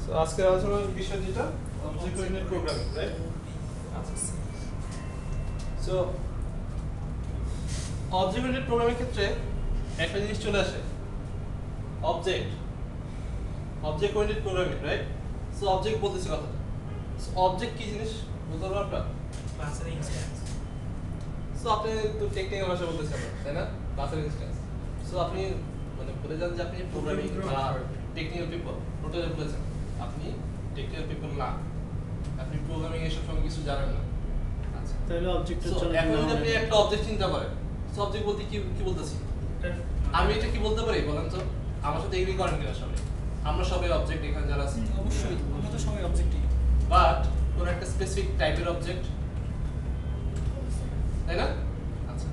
So আজকের আলোচনার বিষয় যেটা object oriented programming, right? So object oriented programming ক্ষেত্রে একটা জিনিস চলে আসে, object oriented programming, right? So object বলতেছি কথাটা। সো অবজেক্ট কি জিনিস বলতে পারবেন আপনারা? ক্লাসের ইনস্ট্যান্স। সো আপনি তো টেকনিক্যাল ভাষা বলতেছেন, তাই না? ক্লাসের ইনস্ট্যান্স। সো আপনি মানে বলে যান যে আপনি প্রোগ্রামিং বা টেকনিক্যাল পিপল, টোটালি বলেছেন আপনি টেকনিক্যাল পিপল না, আপনি প্রোগ্রামিং এসব সব কিছু জানেন না। আচ্ছা, তাহলে অবজেক্টের সো জন্য এখন যদি আপনি একটা অবজেক্ট চিন্তা করেন, সো অবজেক্ট বলতে কি বলতেছি? আমি এটা কি বলতে পারি বলেন তো? আমার সাথে এগ্রি করেন কিনা সবাই? আমরা সবাই অবজেক্ট এখানে যারা আছি, অবশ্যই আমরা তো সবাই অবজেক্টই। বাট কোন একটা স্পেসিফিক টাইপের অবজেক্ট, তাই না? আচ্ছা,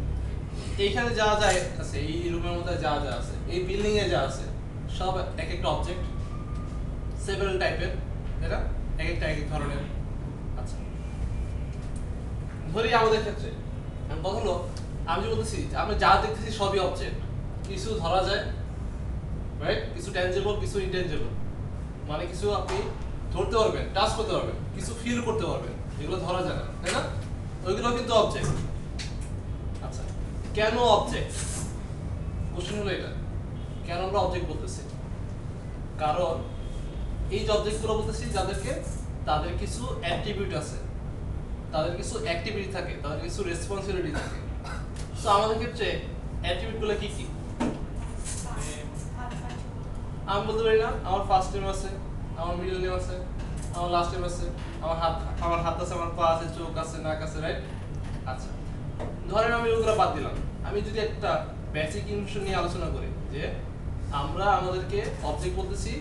এইখানে যা যা আছে, এই রুমের মধ্যে যা যা আছে, এই বিল্ডিং এ যা আছে, সব এক একটা অবজেক্ট, সেভারাল টাইপের, তাই না? এক একটা এক এক ধরনের। আচ্ছা, ধরি আমাদের ক্ষেত্রে এখন কথা হলো, আমি যে বলতেছি যে আমরা যা দেখতেছি সবই অবজেক্ট, কিছু ধরা যায়, রাইট? কিছু ট্যানজিবল, কিছু ইনট্যানজিবল, মানে কিছু আপনি ধরতে পারবেন, টাচ করতে পারবেন, কিছু ফিল করতে পারবেন, এগুলো ধরা যায় না, তাই না? ওইগুলো কিন্তু অবজেক্ট। আচ্ছা, কেন অবজেক্ট? কোশ্চেন হলো এটা, কেন আমরা অবজেক্ট বলতেছি? কারণ এই যে অবজেক্টগুলো বলতেছি, যাদেরকে তাদের কিছু অ্যাট্রিবিউট আছে, তাদের কিছু অ্যাক্টিভিটি থাকে, তাদের কিছু রেসপন্সিবিলিটি থাকে। সো আমাদের ক্ষেত্রে অ্যাট্রিবিউটগুলো কি কি? আমি বলতে পারি না আমার ফার্স্ট নেম আছে, আমার মিডল নেম আছে, আমার লাস্ট নেম আছে, আমার হাত আছে, আমার পা আছে, চোখ আছে, নাক আছে, রাইট? আচ্ছা, ধরেন আমি ওগুলো বাদ দিলাম, আমি যদি একটা বেসিক ইনফরমেশন নিয়ে আলোচনা করি যে আমরা আমাদেরকে অবজেক্ট বলতেছি,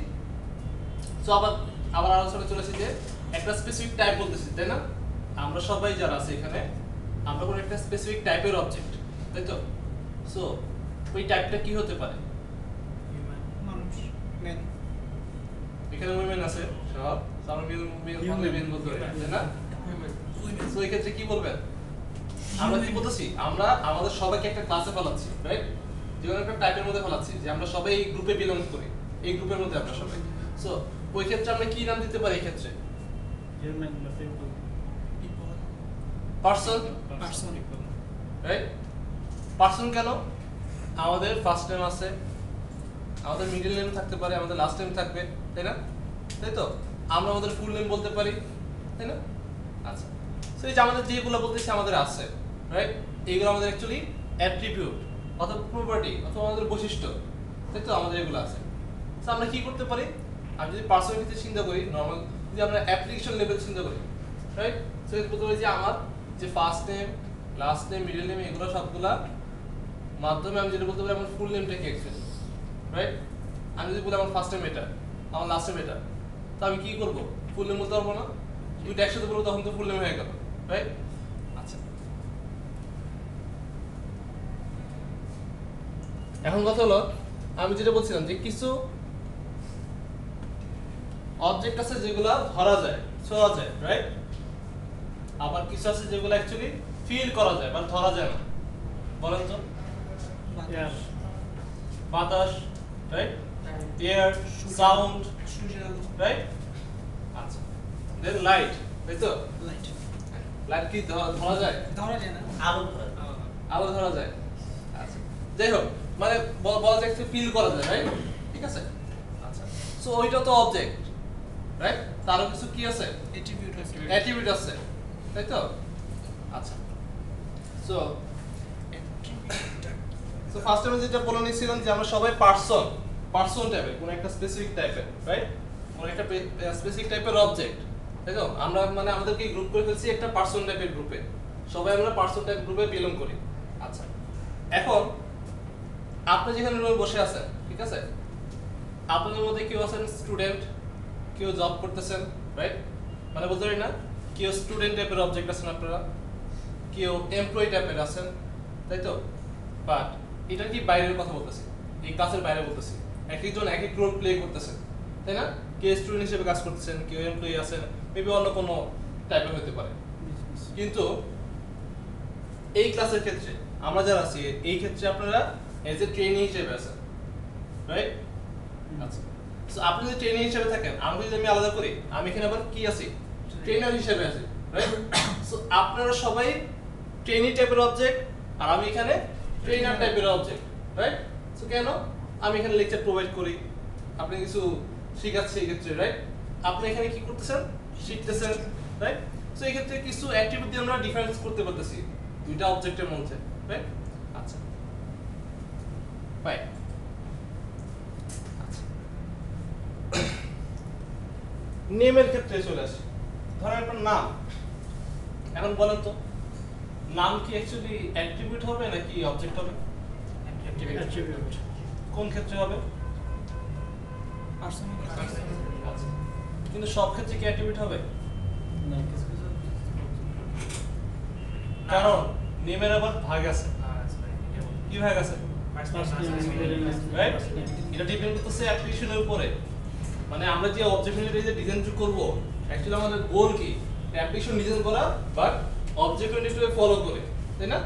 তো আবার আলোচনা চলেছে যে একটা স্পেসিফিক টাইপ বলতেছি, তাই না? আমরা সবাই যারা আছে এখানে, আমরা কোনো একটা স্পেসিফিক টাইপের অবজেক্ট, তাই তো? সো ওই টাইপটা কি হতে পারে? মানুষ, ম্যান। এখানে উইমেন আছে সব, আমরা মেন বলতে পারি, তাই না? সো এই ক্ষেত্রে কি বলবেন? আমরা কি বলতেছি? আমরা আমাদের সবাইকে একটা ক্লাসে ফেলাচ্ছি, রাইট? যেমন একটা টাইপের মধ্যে ফেলাচ্ছি যে আমরা সবাই এই গ্রুপে বিলং করি, এই গ্রুপের মধ্যে আমরা সবাই। সো ওই ক্ষেত্রে আমরা কি নাম দিতে পারি এই ক্ষেত্রে? হিউম্যান বা people, person, person. Right? Person কেন? আমাদের ফার্স্ট নেম আছে, আমাদের মিডল নেম থাকতে পারে, আমাদের লাস্ট নেম থাকবে, তাই না? তাই তো? আমরা আমাদের ফুল নেম বলতে পারি, তাই না? আচ্ছা, সো এই যে আমাদের যেগুলো বলতেছি আমাদের আছে, রাইট? এইগুলো আমাদের অ্যাকচুয়ালি অ্যাট্রিবিউট অথবা প্রপার্টি অথবা আমাদের বৈশিষ্ট্য, তাই তো? আমাদের এগুলো আছে। সো আমরা কি করতে পারি? আমি যদি পার্সোনাল ক্ষেত্রে চিন্তা করি, নরমাল যদি আমরা অ্যাপ্লিকেশন লেভেল চিন্তা করি, রাইট? সো এটা বলতে পারি যে আমার যে first name, last name, middle name, এগুলো সবগুলা মাধ্যমে আমি যেটা বলতে পারি আমার ফুল নেমটা কি অ্যাকচুয়ালি, রাইট? আমি যদি বলি আমার ফার্স্ট নেম এটা, আমার লাস্ট নেম এটা, তো আমি কি করব? ফুল নেম বলতে পারবো না? দুইটা একসাথে বলবো তখন তো ফুল নেম হয়ে গেল, রাইট? আচ্ছা, এখন কথা হলো, আমি যেটা বলছিলাম যে কিছু অবজেক্ট আছে যেগুলা ধরা যায়, ছোঁয়া যায়, রাইট? আবার কিছু আছে যেগুলো অ্যাকচুয়ালি ফিল করা যায় বাট ধরা যায় না। বলেন তো? এয়ার, বাতাস, রাইট? এয়ার, সাউন্ড, সূর্যের আলো, রাইট? আচ্ছা, দেন লাইট, তাই তো? লাইট। লাইট কি ধরা যায়? ধরা যায় না। আলো ধরা, আলো ধরা যায়। আচ্ছা, যাই হোক, মানে বলা যায় ফিল করা যায়, রাইট? ঠিক আছে? আচ্ছা, সো ওইটা তো অবজেক্ট, রাইট? তারও কিছু কি আছে? অ্যাট্রিবিউট আছে। অ্যাট্রিবিউট আছে, তাই তো? আচ্ছা, সো ফার্স্ট টাইমে যেটা বলে নিয়েছিলাম যে আমরা সবাই পার্সন টাইপের, কোন একটা স্পেসিফিক টাইপের, রাইট? কোন একটা স্পেসিফিক টাইপের অবজেক্ট, তাই তো? আমরা মানে আমাদেরকে গ্রুপ করে ফেলছি একটা পার্সন টাইপের গ্রুপে, সবাই আমরা পার্সন টাইপ গ্রুপে বিলং করি। আচ্ছা, এখন আপনি যেখানে রুমে বসে আছেন, ঠিক আছে? আপনাদের মধ্যে কেউ আছেন স্টুডেন্ট, কেউ জব করতেছেন, রাইট? মানে বলতে পারি না, কেউ স্টুডেন্ট টাইপের অবজেক্ট আছেন আপনারা, কেউ এমপ্লয়ি টাইপের আছেন, তাই তো? বাট এটা কি বাইরের কথা বলতেছি, এই ক্লাসের বাইরে বলতেছি। এক একজন এক এক রোল প্লে করতেছেন, তাই না? কেউ স্টুডেন্ট হিসেবে কাজ করতেছেন, কেউ এমপ্লয়ি আছেন, মেবি অন্য কোনো টাইপের হতে পারে। কিন্তু এই ক্লাসের ক্ষেত্রে আমরা যারা আছি, এই ক্ষেত্রে আপনারা এজ এ ট্রেনি হিসেবে আছেন, রাইট? আচ্ছা, সো আপনি যদি ট্রেনার হিসেবে থাকেন, আমাকে যদি আমি আলাদা করি, আমি এখানে আবার কি আছি, ট্রেনার হিসেবে আছি, রাইট? সো আপনারা সবাই ট্রেনি টাইপের অবজেক্ট, আর আমি এখানে ট্রেনার টাইপের অবজেক্ট, রাইট? সো কেন আমি এখানে লেকচার প্রোভাইড করি, আপনি কিছু শিখাচ্ছি এই ক্ষেত্রে, রাইট? আপনি এখানে কি করতেছেন, শিখতেছেন, রাইট? সো এই ক্ষেত্রে কিছু অ্যাট্রিবিউট দিয়ে আমরা ডিফারেন্স করতে পারতেছি দুইটা অবজেক্টের মধ্যে, রাইট? আচ্ছা, রাইট। নেমের ক্ষেত্রে চলে আসি, ধরেন আপনার নাম। এখন বলেন তো, নাম কি অ্যাকচুয়ালি অ্যাট্রিবিউট হবে নাকি অবজেক্ট হবে? Attribute. কোন ক্ষেত্রে হবে? পার্সোনাল আচ্ছা, কিন্তু সব ক্ষেত্রে কি অ্যাট্রিবিউট হবে? No. কারণ নেমের আবার ভাগ আছে। কি ভাগ আছে? রাইট? এটা ডিপেন্ড করতেছে অ্যাপ্লিকেশনের উপরে। মানে আমরা যে অবজেক্ট ওরিয়েন্টেড যে ডিজাইন করব, অ্যাকচুয়ালি আমাদের গোল কি? অ্যাপ্লিকেশন ডিজাইন করা, বাট অবজেক্ট ওরিয়েন্টেড ফলো করে, তাই না?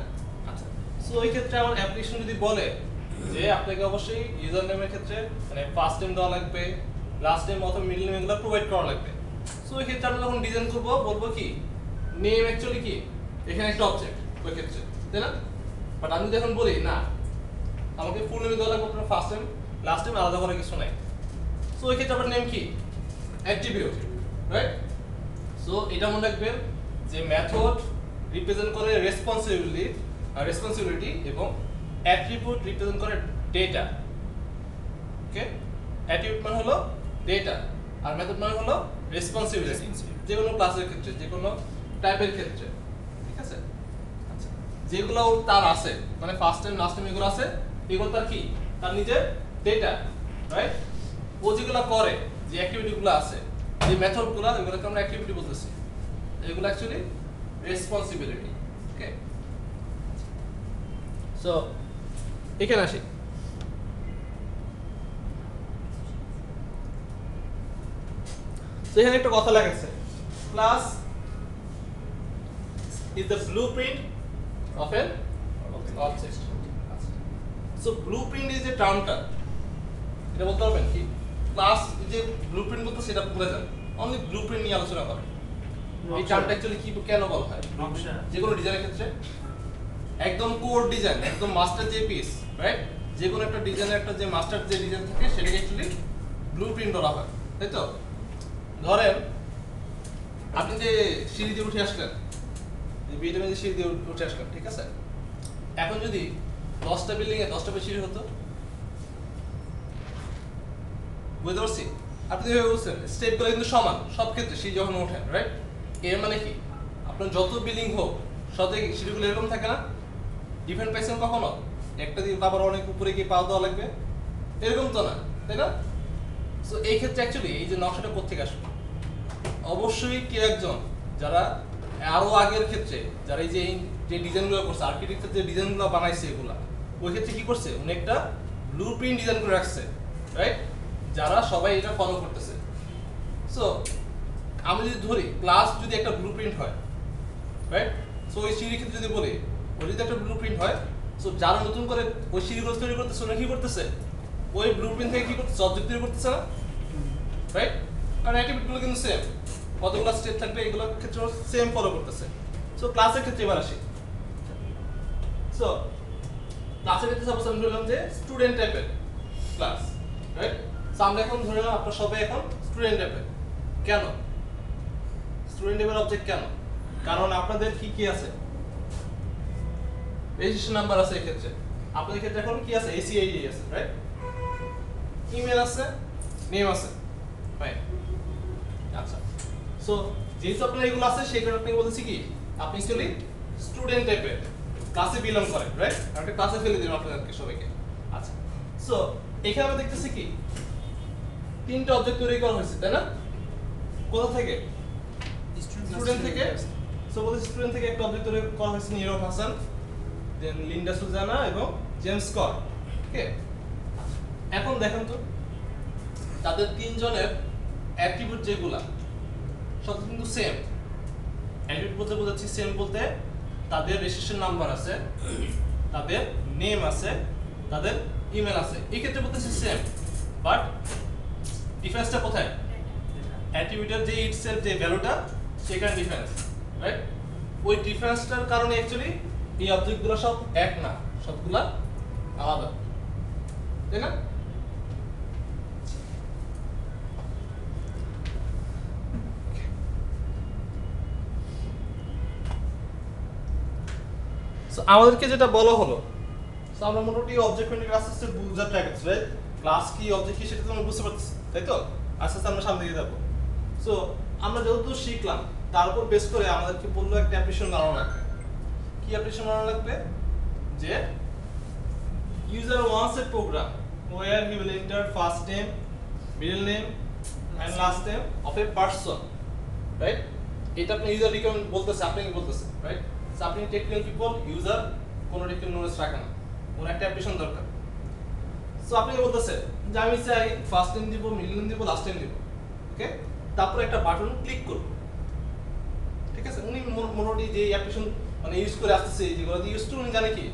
আচ্ছা, সো এই ক্ষেত্রে আমার অ্যাপ্লিকেশন যদি বলে যে আপনাকে অবশ্যই ইউজার নেমের ক্ষেত্রে মানে ফার্স্ট নেম দেওয়া লাগবে, লাস্ট নেম অথবা মিডল নেম এগুলো প্রোভাইড করা লাগবে। সো এই ক্ষেত্রে আমরা যখন ডিজাইন করব, বলবো কি নেম অ্যাকচুয়ালি কি এখানে একটা অবজেক্ট ওই ক্ষেত্রে, তাই না? বাট আমি যদি এখন বলি না, আমাকে ফুল নেম দেওয়া লাগবে, আপনার ফার্স্ট নেম লাস্ট নেম আলাদা করার কিছু নাই। সো এই ক্ষেত্রে আপনার নেম কি অ্যাট্রিবিউট, রাইট? সো এটা মনে রাখবেন যে মেথড রিপ্রেজেন্ট করে রেসপন্সিবিলিটি এবং অ্যাট্রিবিউট রিপ্রেজেন্ট করে ডেটা। ওকে, অ্যাট্রিবিউট মানে হলো ডেটা আর মেথড মানে হলো রেসপন্সিবিলিটি, যে কোনো ক্লাসের ক্ষেত্রে, যে কোনো টাইপের ক্ষেত্রে, ঠিক আছে? আচ্ছা, যেগুলো তার আছে মানে ফার্স্ট টাইম লাস্ট টাইম এগুলো আছে, এগুলো তার কি তার নিজের ডেটা, রাইট? ও যেগুলো করে, যে অ্যাক্টিভিটিগুলো আছে, যে মেথডগুলো, এগুলোকে আমরা অ্যাক্টিভিটি বলতেছি, এগুলো অ্যাকচুয়ালি রেসপন্সিবিলিটি। ওকে, সো এখানে আসি। তো এখানে একটা কথা লেখা class is the blueprint of an object. So blueprint is a termটা, এটা বলতে পারবেন কি ক্লাস যে ব্লুপ্রিন্ট বলতে সেটা ভুলে যান, অনলি ব্লুপ্রিন্ট নিয়ে আলোচনা করেন। এই টার্মটা অ্যাকচুয়ালি কি কেন বলা হয়? যে কোনো ডিজাইনের ক্ষেত্রে একদম কোর ডিজাইন, একদম মাস্টার যে পিস, রাইট? যে কোনো একটা ডিজাইনের একটা যে মাস্টার যে ডিজাইন থাকে সেটাকে অ্যাকচুয়ালি ব্লুপ্রিন্ট বলা হয়, তাই তো? ধরেন আপনি যে সিঁড়ি দিয়ে উঠে আসলেন, যে বিল্ডিং এর সিঁড়ি দিয়ে উঠে আসলেন, ঠিক আছে? এখন যদি 10টা বিল্ডিং এ 10টা সিঁড়ি হতো, বুঝতে পারছি? আপনি যেভাবে বলছেন স্টেপগুলো কিন্তু সমান সব ক্ষেত্রে সিঁড়ি যখন ওঠেন, রাইট? এর মানে কি আপনার যত বিল্ডিং হোক সাথে সিঁড়িগুলো এরকম থাকে না? ডিফারেন্ট পাইছেন কখনো? একটা দিয়ে আবার অনেক উপরে গিয়ে পা দেওয়া লাগবে, এরকম তো না, তাই না? সো এই ক্ষেত্রে অ্যাকচুয়ালি এই যে নকশাটা কোত্থেকে আসবে? অবশ্যই কে একজন যারা আরো আগের ক্ষেত্রে যারা এই যে ডিজাইনগুলো করছে, আর্কিটেকচার যে ডিজাইনগুলো বানাইছে, এগুলা ওই ক্ষেত্রে কি করছে, উনি একটা ব্লুপ্রিন্ট ডিজাইন করে রাখছে, রাইট? যারা সবাই এটা ফলো করতেছে। সো আমি যদি ধরি ক্লাস যদি একটা ব্লুপ্রিন্ট হয়, রাইট? সো ওই সিঁড়ির ক্ষেত্রে যদি বলি ওই যদি একটা ব্লুপ্রিন্ট হয়, সো যারা নতুন করে ওই সিঁড়িগুলো তৈরি করতেছে ওরা কি করতেছে, ওই ব্লুপ্রিন্ট থেকে কি করতেছে, অবজেক্ট তৈরি করতেছে না, রাইট? কারণ অ্যাক্টিভিটিগুলো কিন্তু সেম, কতগুলো স্টেপ থাকবে এগুলোর ক্ষেত্রে সেম ফলো করতেছে। সো ক্লাসের ক্ষেত্রে এবার আসি। সো ক্লাসের ক্ষেত্রে সাপোজ আমি ধরলাম যে স্টুডেন্ট টাইপের ক্লাস, রাইট? সো আমরা এখন ধরে নিলাম আপনারা সবাই এখন স্টুডেন্ট টাইপের। কেন স্টুডেন্ট টাইপের অবজেক্ট কেন? কারণ আপনাদের কি কি আছে, রেজিস্ট্রেশন নাম্বার আছে, এই ক্ষেত্রে আপনাদের ক্ষেত্রে এখন কি আছে, ACID আছে, রাইট? ইমেল আছে, নেম আছে, রাইট? আচ্ছা, সো যেহেতু আপনার এগুলো আছে সেই কারণে আপনাকে বলতেছি কি আপনি অ্যাকচুয়ালি স্টুডেন্ট টাইপের ক্লাসে বিলং করেন, রাইট? একটা ক্লাসে ফেলে দিন আপনাদেরকে সবাইকে। আচ্ছা, সো এখানে আমরা দেখতেছি কি তিনটা অবজেক্ট তৈরি করা হয়েছে, তাই না? কোথা থেকে? স্টুডেন্ট থেকে। সো বলতে স্টুডেন্ট থেকে একটা অবজেক্ট তৈরি করা হয়েছে, নীরব হাসান, দেন লিন্ডা সুজানা এবং জেমস স্কট। ওকে, এখন দেখেন তো তাদের তিনজনের অ্যাট্রিবিউট যেগুলা সব কিন্তু সেম। অ্যাট্রিবিউট বলতে বোঝাচ্ছি সেম বলতে তাদের রেজিস্ট্রেশন নাম্বার আছে, তাদের নেম আছে, তাদের ইমেল আছে, এই ক্ষেত্রে বলতেছি সেম, বাট ডিফারেন্সটা কোথায়? অ্যাট্রিবিউটের যে ইটসেলফ যে ভ্যালুটা সেখানে ডিফারেন্স, রাইট? ওই ডিফারেন্সটার কারণে অ্যাকচুয়ালি এই অবজেক্টগুলো সব এক না, সবগুলা আলাদা, তাই না? সো আমাদেরকে যেটা বলা হলো, সো আমরা মোটামুটি অবজেক্ট ওরিয়েন্টেড ক্লাসেসের বুঝার ট্রাই করছি, রাইট? ক্লাস কি, অবজেক্ট কি সেটা তো আমরা বুঝতে পারছি, তাই তো? আস্তে আস্তে আমরা সামনে দিয়ে যাবো। সো আমরা যেহেতু শিখলাম, তার উপর বেস করে আমাদেরকে বললো একটা অ্যাপ্লিকেশন বানানো লাগবে। কি অ্যাপ্লিকেশন বানানো লাগবে? যে user wants a program where he will enter first name, middle name and last name of a person, right? এটা আপনি ইউজার রিকোয়ারমেন্ট বলতেছে, আপনাকে বলতেছে, রাইট? সো আপনি টেকনিক্যাল পিপল, ইউজার কোনো টেকনিক্যাল নলেজ রাখে না, কোন একটা অ্যাপ্লিকেশন দরকার। সো আপনাকে বলতেছে যে আমি চাই ফার্স্ট নেম দিব, মিডল নেম দিব, লাস্ট নেম দিব, ওকে? তারপর একটা বাটন ক্লিক করব, ঠিক আছে? উনি মোটামুটি যে অ্যাপ্লিকেশন মানে ইউজ করে আসতেছে, যেগুলো দিয়ে ইউজ টু, উনি জানে কি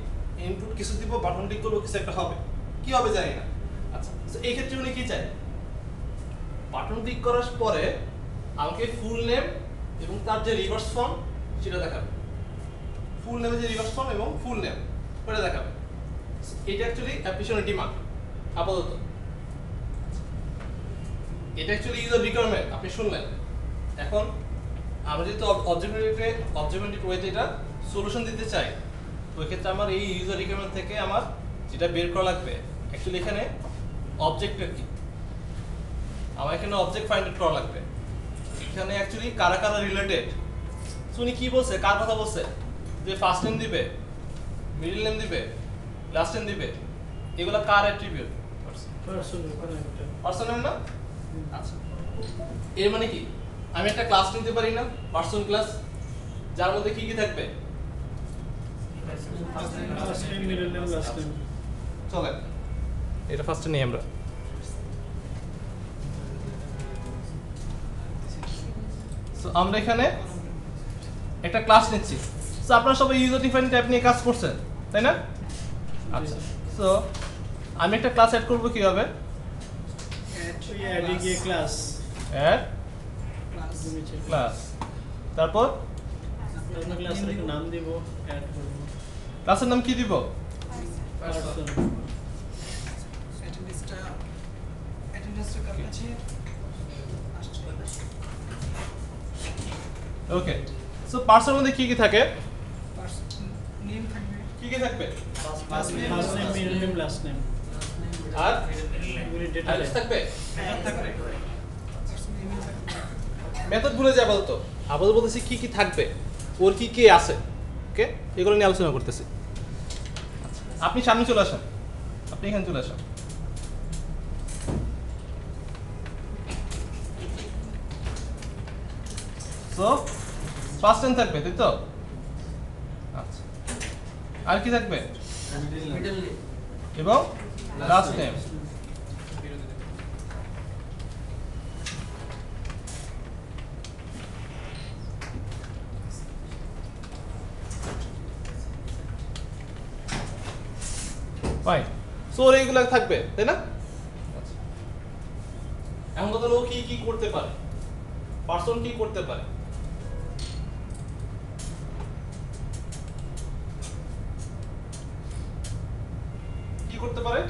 ইনপুট কিছু দিব, বাটন ক্লিক করবো, কিছু একটা হবে, কি হবে জানি না। আচ্ছা, তো এই ক্ষেত্রে উনি কি চায়? বাটন ক্লিক করার পরে আমাকে ফুল নেম এবং তার যে রিভার্স ফর্ম সেটা দেখাবে, ফুল নেমে যে রিভার্স ফর্ম এবং ফুল নেম ওটা দেখাবে। এটা অ্যাকচুয়ালি অ্যাপ্লিকেশনের ডিমান্ড আপাতত, এটা অ্যাকচুয়ালি ইউজার রিকোয়ারমেন্ট, আপনি শুনলেন। এখন আমরা যেহেতু অবজেক্টিভ ওয়েতে এটা সলিউশন দিতে চাই, তো ওই ক্ষেত্রে আমার এই ইউজার রিকোয়ারমেন্ট থেকে আমার যেটা বের করা লাগবে, অ্যাকচুয়ালি এখানে অবজেক্টের কি, আমার এখানে অবজেক্ট ফাইন্ড আউট করা লাগবে। এখানে অ্যাকচুয়ালি কারা কারা রিলেটেড, উনি কি বলছে, কার কথা বলছে, যে ফার্স্ট নেম দিবে, মিডল নেম দিবে, লাস্ট নেম দিবে, এগুলো কার অ্যাট্রিবিউট? পার্সোনাল না? আচ্ছা, এর মানে কি আমি একটা ক্লাস নিতে পারি না, পার্সন ক্লাস, যার মধ্যে কি কি থাকবে? First name, middle name, last name. চলেন এটা ফার্স্টে নিই আমরা। সো আমরা এখানে একটা ক্লাস নিচ্ছি। সো আপনারা সবাই ইউজার ডিফাইন টাইপ নিয়ে কাজ করছেন, তাই না? আচ্ছা, সো আমি একটা ক্লাস অ্যাড করব কিভাবে? We adding a class. Add class, তারপর আমরা ক্লাসের একটা নাম দিব, অ্যাড করব। ক্লাসের নাম কি দিব? Person. অ্যাটেন্ডেন্সটা কার কাছে আসছে? ওকে, সো পার্সনের মধ্যে কি কি থাকে? নেম থাকবে, কি কি থাকবে? First name, First name, middle name, last name. আর এগুলি data অ্যাড্রেস type. থাকবে? method থাকবে, First name থাকবে। মেথড ভুলে যাবো তো, আপাতত বলতেছি কি কি থাকবে, ওর কি কি আছে, ওকে? এগুলো নিয়ে আলোচনা করতেছি। আচ্ছা, আপনি সামনে চলে আসেন, আপনি এখানে চলে আসেন। সো ফার্স্ট নেম থাকবে, তাই তো? আচ্ছা, আর কি থাকবে? এবং লাস্ট নেম। ফাইন, সো ওর এইগুলো থাকবে, তাই না? আচ্ছা, এখন কথা হলো ও কি কি করতে পারে, পার্সন কি করতে পারে? কি করতে পারে?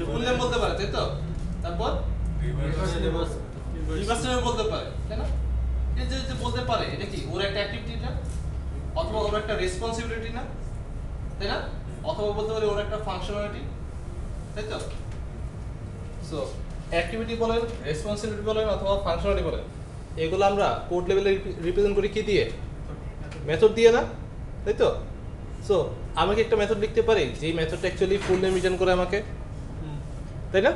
ফুল নেম বলতে পারে, তাই তো? তারপর রিভার্স নেম বলতে পারে, তাই না? এই যে যে বলতে পারে, এটা কি ওর একটা অ্যাক্টিভিটি না, অথবা ওর একটা রেসপন্সিবিলিটি না, তাই না? অথবা বলতে পারে ওর একটা ফাংশনালিটি, তাই তো? সো অ্যাক্টিভিটি বলেন, রেসপন্সিবিলিটি বলেন অথবা ফাংশনালিটি বলেন, এগুলো আমরা কোড লেভেলে রিপ্রেজেন্ট করি কি দিয়ে? মেথড দিয়ে না, তাই তো? সো আমি কি একটা মেথড লিখতে পারি যেই মেথডটা অ্যাকচুয়ালি ফুল নেম রিটার্ন করে আমাকে, তাই না?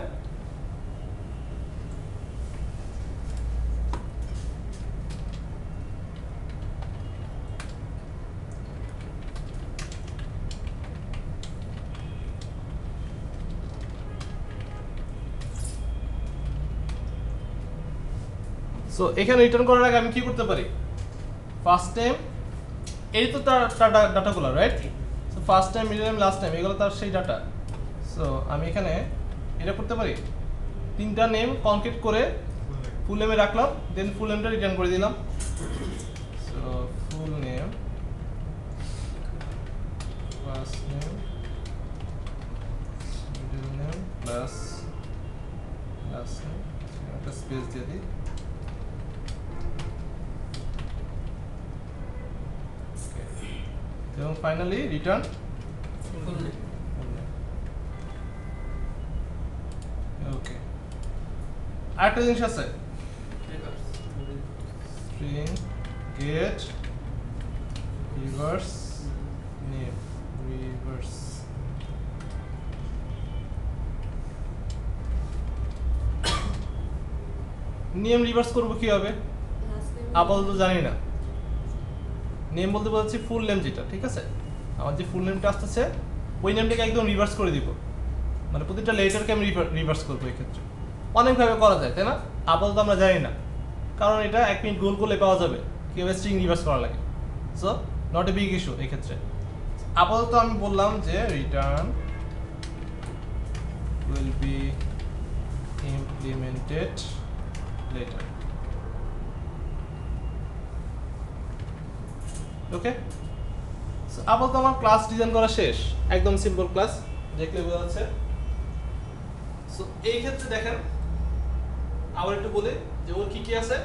সো এখানে রিটার্ন করার আগে আমি কি করতে পারি? ফার্স্ট নেম, এই তো তার ডাটাগুলো, right? So first name, middle name, last name, এগুলো তার সেই ডাটা। সো আমি এখানে এটা করতে পারি, তিনটা নেম কনক্রিট করে ফুল নেমে রাখলাম, দেন ফুল নেমটা রিটার্ন করে দিলাম। So full name, first name, middle name plus last name, একটা স্পেস দিয়ে দিই। এবং ফাইনালি রিটার্ন ওকে। আরেকটা জিনিস আছে, string get reverse name, reverse name reverse করব কিভাবে আপাতত জানি না। নেম বলতে বলছি ফুল নেম যেটা, ঠিক আছে, আমার যে ফুল নেমটা আসতেছে ওই নেমটাকে একদম রিভার্স করে দিব, মানে প্রতিটা লেটারকে আমি রিভার্স করবো। এই ক্ষেত্রে অনেকভাবে করা যায়, তাই না? আপাতত আমরা জানি না, কারণ এটা 1 মিনিট গোল করলে পাওয়া যাবে কীভাবে স্ট্রিং রিভার্স করা লাগে। So not a big issue এই ক্ষেত্রে। আপাতত আমি বললাম যে return will be implemented letter. Okay, so আপাতত আমার ক্লাস ডিজাইন করা শেষ, একদম সিম্পল ক্লাস, দেখলে বোঝা যাচ্ছে। সো এই ক্ষেত্রে দেখেন আবার একটু বলি যে ওর কি কি আছে,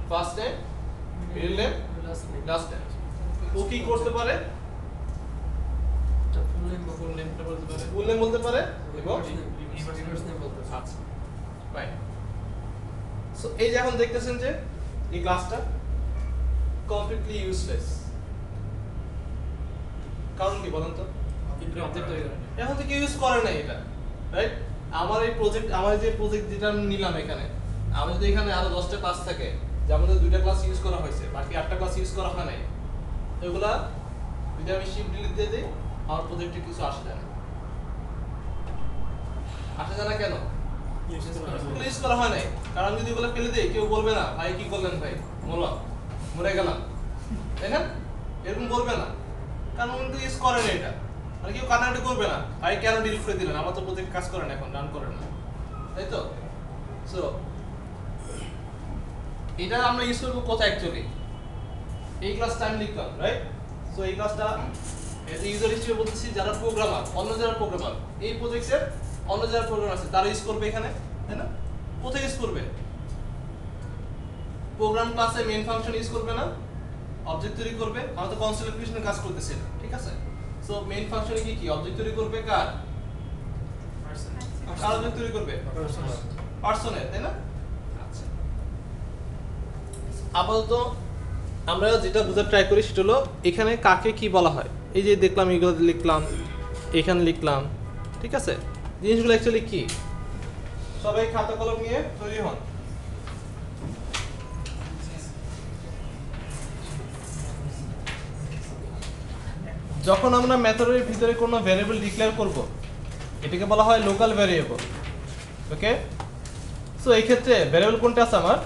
first name, middle name, last name. ও কি করতে পারে? ফুল নেমটা বলতে পারে, ফুল নেম বলতে পারে এবং রিভার্স নেম বলতে পারে। আচ্ছা রাইট। সো এই যে এখন দেখতেছেন যে এই ক্লাসটা কমপ্লিটলি ইউজলেস। কারণ কি বলেন তো? এখন থেকে ইউজ করে না এটা, রাইট? আমার এই প্রজেক্ট, আমার যে প্রজেক্ট যেটা আমি নিলাম এখানে, আমার যদি এখানে আরো 10টা ক্লাস থাকে, যে আমাদের 2টা ক্লাস ইউজ করা হয়েছে, বাকি 8টা ক্লাস ইউজ করা হয় নাই, এগুলা যদি আমি শিফট ডিলিট দিয়ে দিই, আমার প্রজেক্টে কিছু আসে যায় না। আসে যায় না কেন? ইউজ করা হয় নাই। কারণ যদি এগুলো ফেলে দেই, কেউ বলবে না ভাই কি করলেন, ভাই মরে গেলাম, তাই না? এরকম বলবে না, কারণ কিন্তু ইউজ করে না এটা। মানে কেউ কান্নাকাটি করবে না, ভাই কেন ডিলিট করে দিলেন, আমার তো প্রজেক্ট কাজ করে না, এখন রান করে না, তাই তো? সো এটা আমরা ইউজ করবো কোথায় অ্যাকচুয়ালি? এই ক্লাসটা আমি লিখলাম, রাইট? সো এই ক্লাসটা এজ এ ইউজার হিসেবে বলতেছি যারা প্রোগ্রামার, অন্য যারা প্রোগ্রামার, এই প্রজেক্টের অন্য যারা প্রোগ্রামার আছে তারা ইউজ করবে এখানে, তাই না? কোথায় ইউজ করবে? প্রোগ্রাম ক্লাসে মেইন ফাংশন ইউজ করবে না, অবজেক্ট তৈরি করবে। আমরা তো কনসোল অ্যাপ্লিকেশনে কাজ করতেছি, ঠিক আছে? সো মেইন ফাংশনে কি কি অবজেক্ট তৈরি করবে? কার অবজেক্ট তৈরি করবে? পারসনের, তাই না? আচ্ছা, আপাতত আমরা যেটা বোঝার ট্রাই করি সেটা হলো এখানে কাকে কি বলা হয়। এই যে দেখলাম, এগুলো লিখলাম, এখানে লিখলাম, ঠিক আছে? জিনিসগুলো অ্যাকচুয়ালি কি? সবাই খাতা কলম নিয়ে তৈরি হন। যখন আমরা মেথডের ভিতরে কোনো ভ্যারিয়েবল ডিক্লেয়ার করব, এটাকে বলা হয় লোকাল ভ্যারিয়েবল। ওকে, সো এই ক্ষেত্রে ভ্যারিয়েবল কোনটা আছে আমার?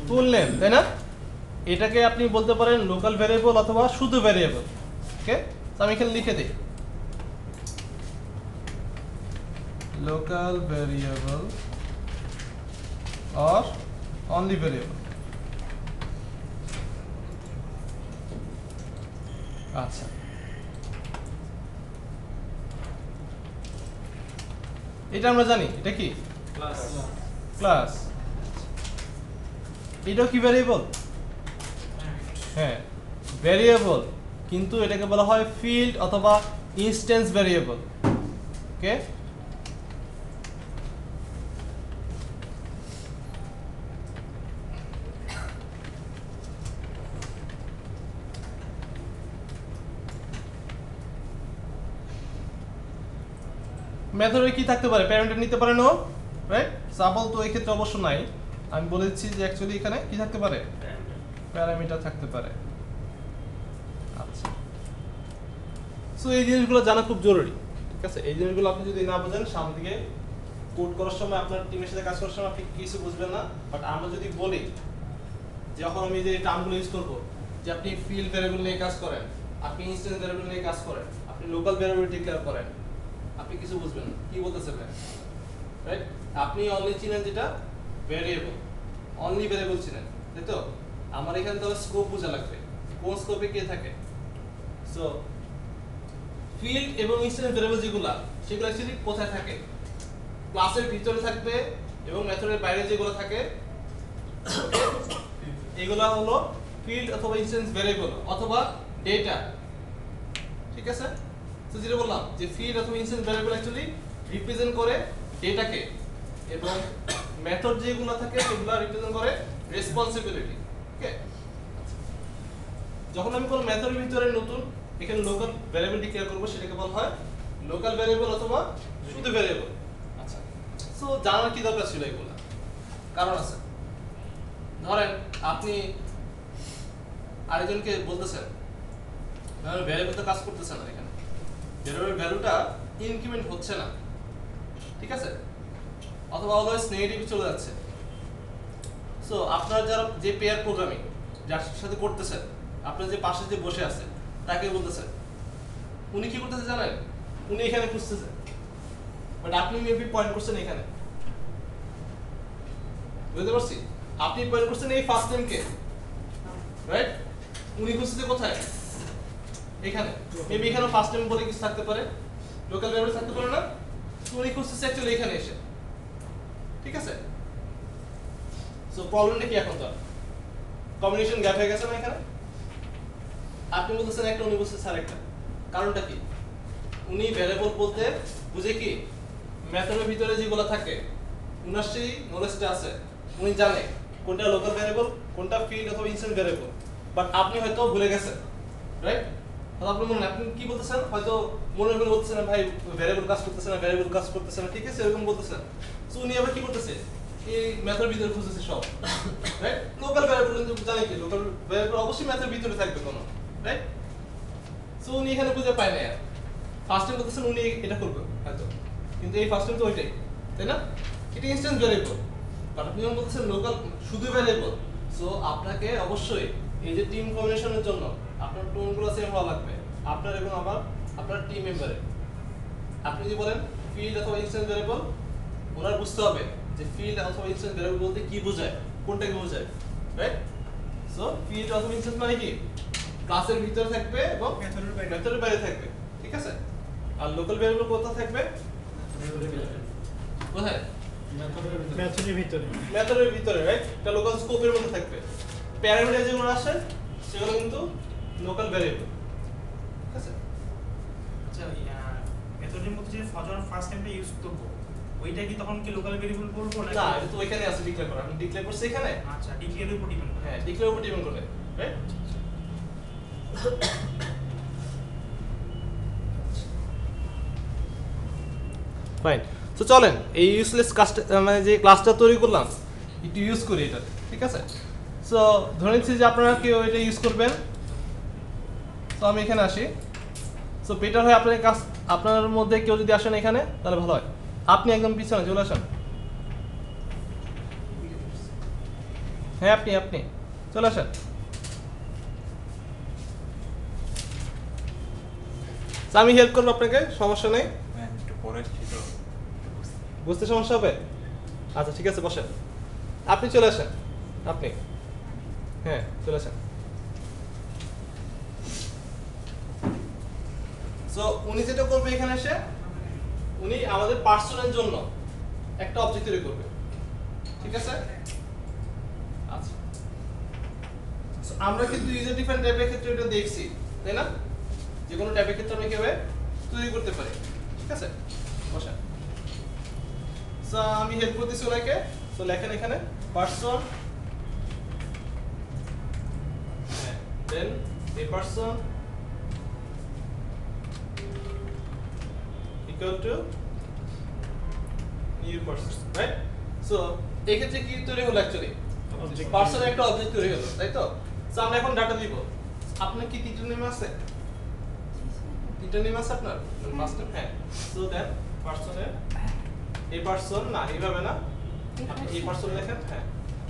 ফুল নেম, তাই না? এটাকে আপনি বলতে পারেন লোকাল ভ্যারিয়েবল অথবা শুধু ভ্যারিয়েবল। ওকে, তো আমি এখানে লিখে দিই local variable or only variable. আচ্ছা, এটা আমরা জানি, এটা কি ক্লাস। এটাও কি ভ্যারিয়েবল? হ্যাঁ, ভ্যারিয়েবল, কিন্তু এটাকে বলা হয় ফিল্ড অথবা ইনস্ট্যান্স ভ্যারিয়েবল। ওকে, মেথডে কি থাকতে পারে? প্যারামিটার নিতে পারে, নো, রাইট? সাপোজ তো এই ক্ষেত্রে অবশ্য নাই, আমি বলেছি যে অ্যাকচুয়ালি এখানে কি থাকতে পারে? প্যারামিটার থাকতে পারে। আচ্ছা, সো এই জিনিসগুলো জানা খুব জরুরি, ঠিক আছে? এই জিনিসগুলো আপনি যদি না বোঝেন, সামনে দিকে কোড করার সময়, আপনার টিমের সাথে কাজ করার সময় আপনি কিছু বুঝবেন না। বাট আমরা যদি বলি, যখন আমি যে টার্মগুলো ইউজ করব, যে আপনি ফিল্ড ভ্যারিয়েবল নিয়ে কাজ করেন, আপনি ইনস্ট্যান্স ভ্যারিয়েবল নিয়ে কাজ করেন, আপনি লোকাল ভ্যারিয়েবল ডিক্লেয়ার করেন, আপনি কিছু বুঝবেন না। কি বলতেছে ভাই? রাইট? আপনি অনলি চিনেন যেটা ভেরিয়েবল, অনলি ভেরিয়েবল চিনেন, তাই তো? আমার এখানে তাহলে স্কোপ বোঝা লাগবে, কোন স্কোপে কে থাকে। সো ফিল্ড এবং ইনস্ট্যান্স ভেরিয়েবল যেগুলো, সেগুলো অ্যাকচুয়ালি কোথায় থাকে? ক্লাসের ভিতরে থাকবে এবং মেথডের বাইরে যেগুলো থাকে এগুলো হলো ফিল্ড অথবা ইনস্ট্যান্স ভেরিয়েবল অথবা ডেটা, ঠিক আছে? তো যেটা বললাম যে ফিল্ড অথবা ইনস্ট্যান্স ভেরিয়েবল অ্যাকচুয়ালি রিপ্রেজেন্ট করে ডেটাকে, এবং মেথড যেগুলো থাকে সেগুলো রিপ্রেজেন্ট করে রেসপন্সিবিলিটি। ওকে, যখন আমি কোনো মেথডের ভিতরে নতুন এখানে লোকাল ভ্যারিয়েবল ডিক্লেয়ার করব, সেটাকে বলা হয় লোকাল ভ্যারিয়েবল অথবা শুধু ভ্যারিয়েবল। আচ্ছা, সো জানার কি দরকার ছিল এগুলো? কারণ আছে। ধরেন আপনি আরেকজনকে বলতেছেন ভ্যারিয়েবল তো কাজ করতেছে না, এখানে ভ্যারিয়েবলের ভ্যালুটা ইনক্রিমেন্ট হচ্ছে না, ঠিক আছে? অথবা অলওয়েজ নেগেটিভ চলে যাচ্ছে। সো আপনার যারা যে পেয়ার প্রোগ্রামিং যার সাথে করতেছেন, আপনার যে পাশে যে বসে আছে তাকে বলতেছেন, উনি কি করতেছে জানেন? উনি এখানে খুঁজতেছে, বাট আপনি মেবি পয়েন্ট করছেন এখানে। বুঝতে পারছি? আপনি পয়েন্ট করছেন এই ফার্স্ট নেমকে, রাইট? উনি খুঁজতেছে কোথায়? এখানে। মেবি এখানে ফার্স্ট নেম বলে কিছু থাকতে পারে, লোকাল ভ্যারিয়েবল থাকতে পারে না? তো উনি খুঁজতেছে অ্যাকচুয়ালি এখানে এসে, ঠিক আছে? সো প্রবলেমটা কি এখন? তো কম্বিনেশন গ্যাপ হয়ে গেছে না এখানে? আপনি বলতেছেন একটা, উনি বলতেছেন আরেকটা। কারণটা কি? উনি ভ্যারিয়েবল বলতে বুঝে কি মেথডের ভিতরে যেগুলো থাকে, উনার সেই নলেজটা আছে, উনি জানে কোনটা লোকাল ভ্যারিয়েবল, কোনটা ফিল্ড অথবা ইনস্ট্যান্স ভ্যারিয়েবল, বাট আপনি হয়তো ভুলে গেছেন, রাইট? তাহলে আপনি মনে, আপনি কি বলতেছেন? হয়তো মনে মনে বলতেছেন ভাই ভ্যারিয়েবল কাজ করতেছে না, ভ্যারিয়েবল কাজ করতেছে না, ঠিক আছে? এরকম বলতেছেন। সো উনি আবার কি করতেছে? এই মেথডের ভিতরে খুঁজতেছে সব, রাইট? লোকাল ভ্যারিয়েবল কিন্তু জানি কি লোকাল ভ্যারিয়েবল অবশ্যই মেথডের ভিতরে থাকবে কোনো, রাইট? সো উনি এখানে খুঁজে পায় না। ফার্স্ট টাইম বলতেছেন উনি এটা করবে হয়তো, কিন্তু এই ফার্স্ট টাইম তো ওইটাই, তাই না? এটা ইনস্ট্যান্স ভ্যারিয়েবল, বাট আপনি যখন বলতেছেন লোকাল শুধু ভ্যারিয়েবল, সো আপনাকে অবশ্যই এই যে টিম কম্বিনেশনের জন্য আপনার টোনগুলো সেম হওয়া লাগবে, আপনার এবং আবার আপনার টিম মেম্বারের। আপনি যদি বলেন ফিল্ড অথবা ইনস্ট্যান্স ভ্যারিয়েবল, ওনার বুঝতে হবে যে ফিল্ড অথবা ইনস্ট্যান্স ভ্যারিয়েবল বলতে কি বোঝায়, কোনটাকে বোঝায়, রাইট? সো ফিল্ড অথবা ইনস্ট্যান্স মানে কি ক্লাসের ভিতরে থাকবে এবং মেথডের বাইরে থাকবে, ঠিক আছে? আর লোকাল ভ্যারিয়েবল কোথায় থাকবে? কোথায়? মেথডের ভিতরে। মেথডের ভিতরে, রাইট? এটা লোকাল স্কোপের মধ্যে থাকবে। প্যারামিটার যেগুলো আসে সেগুলো কিন্তু লোকাল ভ্যারিয়েবল, ঠিক আছে? আচ্ছা, মেথডের মধ্যে যে ফজন ফার্স্ট টাইমটা ইউজ করব, ওইটা কি তখন কি লোকাল ভেরিয়েবল বলবো না? না, এটা তো ওইখানে আছে ডিক্লেয়ার করা। আমি ডিক্লেয়ার করছি এখানে। আচ্ছা, ডিক্লেয়ারের উপর ডিপেন্ড করে। হ্যাঁ, ডিক্লেয়ার উপর ডিপেন্ড করে, রাইট? ফাইন। সো চলেন এই ইউজলেস কাজটা, মানে যে ক্লাসটা তৈরি করলাম, একটু ইউজ করি এটা, ঠিক আছে? সো ধরে নিচ্ছি যে আপনারা কেউ এটা ইউজ করবেন। তো আমি এখানে আসি। সো বেটার হয় আপনার কাজ, আপনার মধ্যে কেউ যদি আসেন এখানে তাহলে ভালো হয়। আপনি একদম পিছনে চলে আসেন। হ্যাঁ, আপনি চলে আসেন। আমি হেল্প করবো আপনাকে, সমস্যা নেই। একটু পরে ছিল, বুঝতে সমস্যা হবে? আচ্ছা, ঠিক আছে, বসেন। আপনি চলে আসেন, আপনি, হ্যাঁ চলে আসেন। সো উনি যেটা করবে এখানে এসে, উনি আমাদের পার্সনের জন্য একটা অবজেক্ট তৈরি করবে, ঠিক আছে? আচ্ছা, So, আমরা কিন্তু ইউজার ডিফাইন্ড ট্যাবের ক্ষেত্রে এটা দেখছি, তাই না? যে কোনো ট্যাবের ক্ষেত্রে আমরা কিভাবে তৈরি করতে পারি, ঠিক আছে? বসেন। সো আমি হেল্প করতেছি ওনাকে। সো লেখেন এখানে person, then a person equal to new person, right? So এই ক্ষেত্রে কি তৈরি হলো? অ্যাকচুয়ালি পারসনের একটা অবজেক্ট তৈরি হলো, তাই তো? সো আমরা এখন ডাটা দিব। আপনার কি তিনটা নেম আছে? তিনটা নেম আছে আপনার? ফার্স্ট নেম, হ্যাঁ। সো দেন পারসনের এই পারসন, না এইভাবে না, আপনি এই পারসন লেখেন, হ্যাঁ।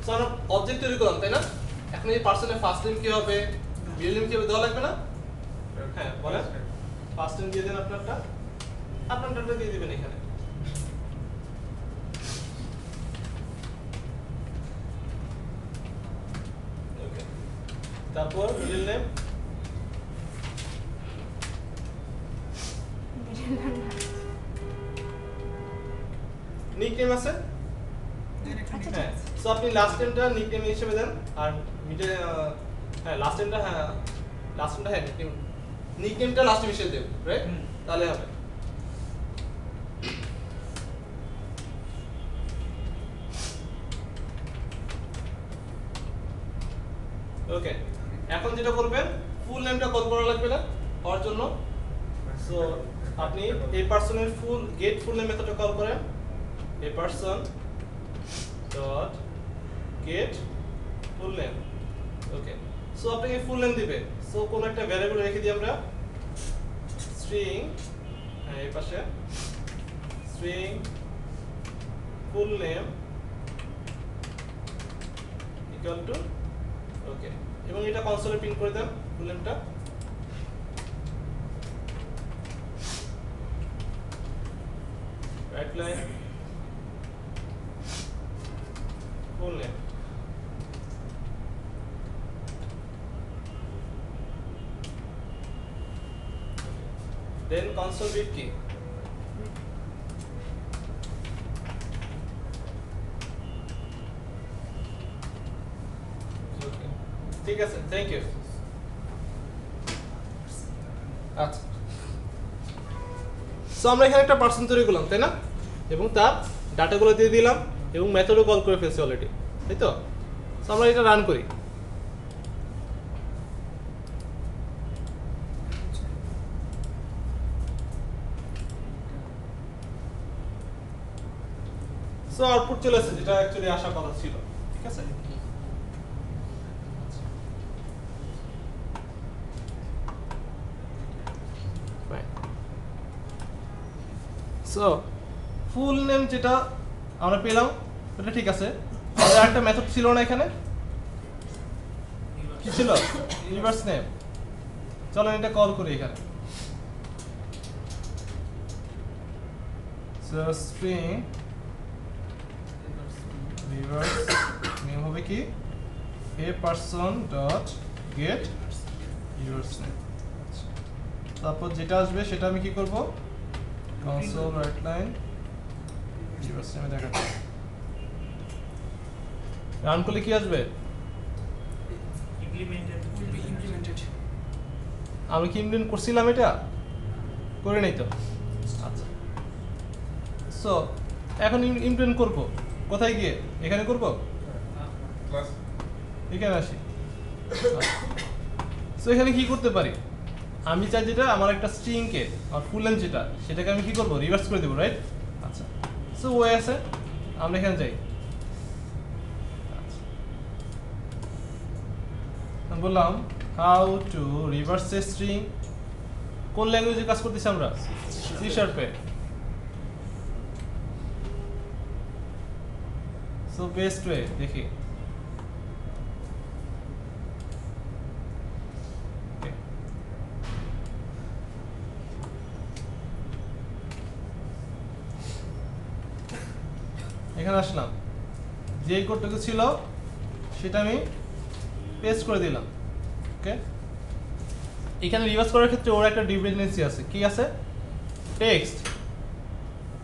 সো আমরা অবজেক্ট তৈরি করলাম, তাই না? এখন এই পারসনের ফার্স্ট নেম কি হবে, মিডল নেম কি হবে, দেওয়া লাগবে না? হ্যাঁ, বলেন। ফার্স্ট নেম দিয়ে দেন আপনারটা দিয়ে দিবেন এখানে। তারপর মিডল নেম, নিকনেম আছে। দেন একটা আচ্ছা, হ্যাঁ, সো আপনি লাস্ট নেমটা নিকনেম হিসেবে দেন, আর মিডল হ্যাঁ লাস্ট নেমটা হ্যাঁ নিকনেমটা লাস্ট নেম হিসেবে দেব, রাইট? হুম। তাহলে হবে। ওকে, এখন যেটা করবেন, ফুল নেমটা কল করা লাগবে না হওয়ার জন্য। সো আপনি এই পারসনের ফুল গেট ফুল নেম মেথডটা কল করেন, এই person dot get full name. Okay, so আপনাকে ফুল নেম দিবে। সো কোন একটা ভ্যারিয়েবল রেখে দিই আমরা, স্ট্রিং, হ্যাঁ এই পাশে string full name equal to, okay, এবং এটা কনসোলে প্রিন্ট করে দেন ফুল নেমটা। রাইট লাইন ফুল নেম, দেন কনসোল বিট কি, ঠিক আছে, থ্যাংক ইউ। আচ্ছা, সো আমরা এখানে একটা পার্সন তৈরি করলাম, তাই না? এবং তার ডাটাগুলো দিয়ে দিলাম এবং মেথডও কল করে ফেলছি অলরেডি, তাই তো? সো আমরা এটা রান করি। সো আউটপুট চলে আসছে, যেটা অ্যাকচুয়ালি আসার কথা ছিল, ঠিক আছে? সো ফুল নেম যেটা আমরা পেলাম এটা ঠিক আছে। আমাদের আরেকটা মেথড ছিল না এখানে, কি ছিল? Reverse name. চলো এটা কল করি এখানে। সো স্ট্রিং রিভার্স নেম হবে কি, a person dot get reverse name. তারপর যেটা আসবে সেটা আমি কি করব, console right line রিভার্স নেমে দেখাচ্ছি। রান করলে কি আসবে? Implemented will be implemented. আমি কি ইমপ্লিমেন্ট করছিলাম এটা? করে নাই তো। আচ্ছা, সো এখন ইমপ্লিমেন্ট করব কোথায় গিয়ে? এখানে করব, এখানে আসি। সো এখানে কি করতে পারি? আমি চাই যেটা আমার একটা স্ট্রিং কে আর ফুল নেম যেটা সেটাকে আমি কি করব, রিভার্স করে দেব, রাইট? আচ্ছা, সো ওয়ে আছে, আমরা এখানে যাই। আমি বললাম how to reverse a string. কোন ল্যাঙ্গুয়েজে কাজ করতেছি আমরা? সি শার্পে। সো বেস্ট ওয়ে দেখি, এখানে আসলাম, যে কোডটুকু ছিল সেটা আমি পেস্ট করে দিলাম। ওকে, এখানে রিভার্স করার ক্ষেত্রে ওর একটা ডিপেন্ডেন্সি আছে, কি আছে? Text,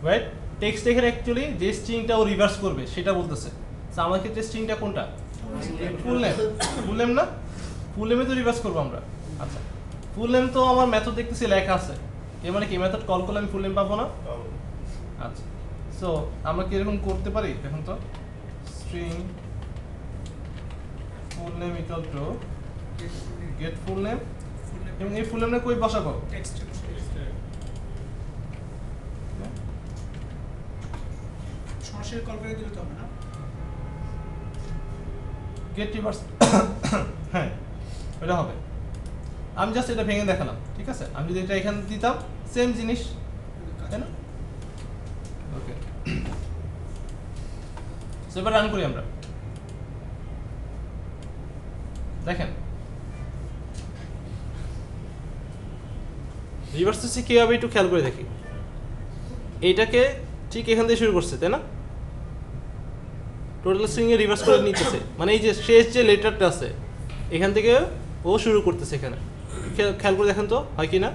right? টেক্সট এখানে অ্যাকচুয়ালি যে স্ট্রিংটা ও রিভার্স করবে সেটা বলতেছে। তো আমার ক্ষেত্রে স্ট্রিংটা কোনটা? Full name. ফুল নেম না, ফুল নেমে তো রিভার্স করবো আমরা। আচ্ছা, ফুল নেম তো আমার মেথড দেখতেছি লেখা আছে, এর মানে কি মেথড কল করলে আমি ফুল নেম পাবো না? আচ্ছা, সো আমরা কি এরকম করতে পারি? দেখুন তো, string full name equal to get full name, এবং এই ফুল নেমটা কই বসাবো? Text. সরাসরি কল করে দিলে তো হবে না। গেট রিভার্স, হ্যাঁ এটা হবে। আমি জাস্ট এটা ভেঙে দেখালাম, ঠিক আছে? আমি যদি এটা এখানে দিতাম সেম জিনিস, তাই না? ওকে, সো এবার রান করি আমরা। দেখেন রিভার্স হচ্ছে কি হবে একটু খেয়াল করে দেখি। এইটাকে ঠিক এখান থেকে শুরু করছে, তাই না? টোটাল স্ট্রিং এ রিভার্স করে নিতেছে, মানে এই যে শেষ যে লেটারটা আছে এখান থেকে ও শুরু করতেছে এখানে, খেয়াল করে দেখেন তো হয় কি না,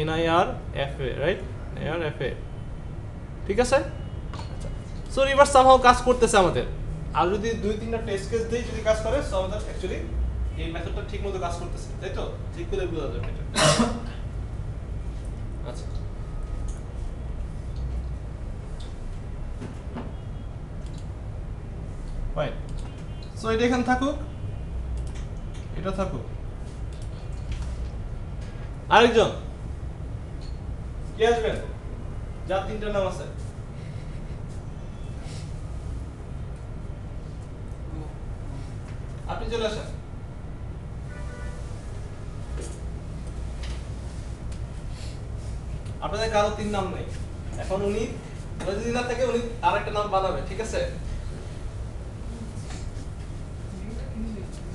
NIRFA রাইট, NIRFA, ঠিক আছে। আচ্ছা, সো রিভার্স সামহাও কাজ করতেছে আমাদের। আর যদি 2-3টা টেস্ট কেস দেই যদি কাজ করে, সো আমাদের অ্যাকচুয়ালি এই মেথডটা ঠিকমতো কাজ করতেছে, তাই তো? চেক করে বোঝা যাবে এটা। আচ্ছা, ফাইন। সো এটা এখানে থাকুক, এটা থাকুক। আরেকজন কে আসবেন যার 3টা নাম আছে? আপনি চলে আসেন। আপনাদের কারো 3 নাম নেই, এখন উনি যদি না থাকে উনি আরেকটা নাম বানাবে, ঠিক আছে?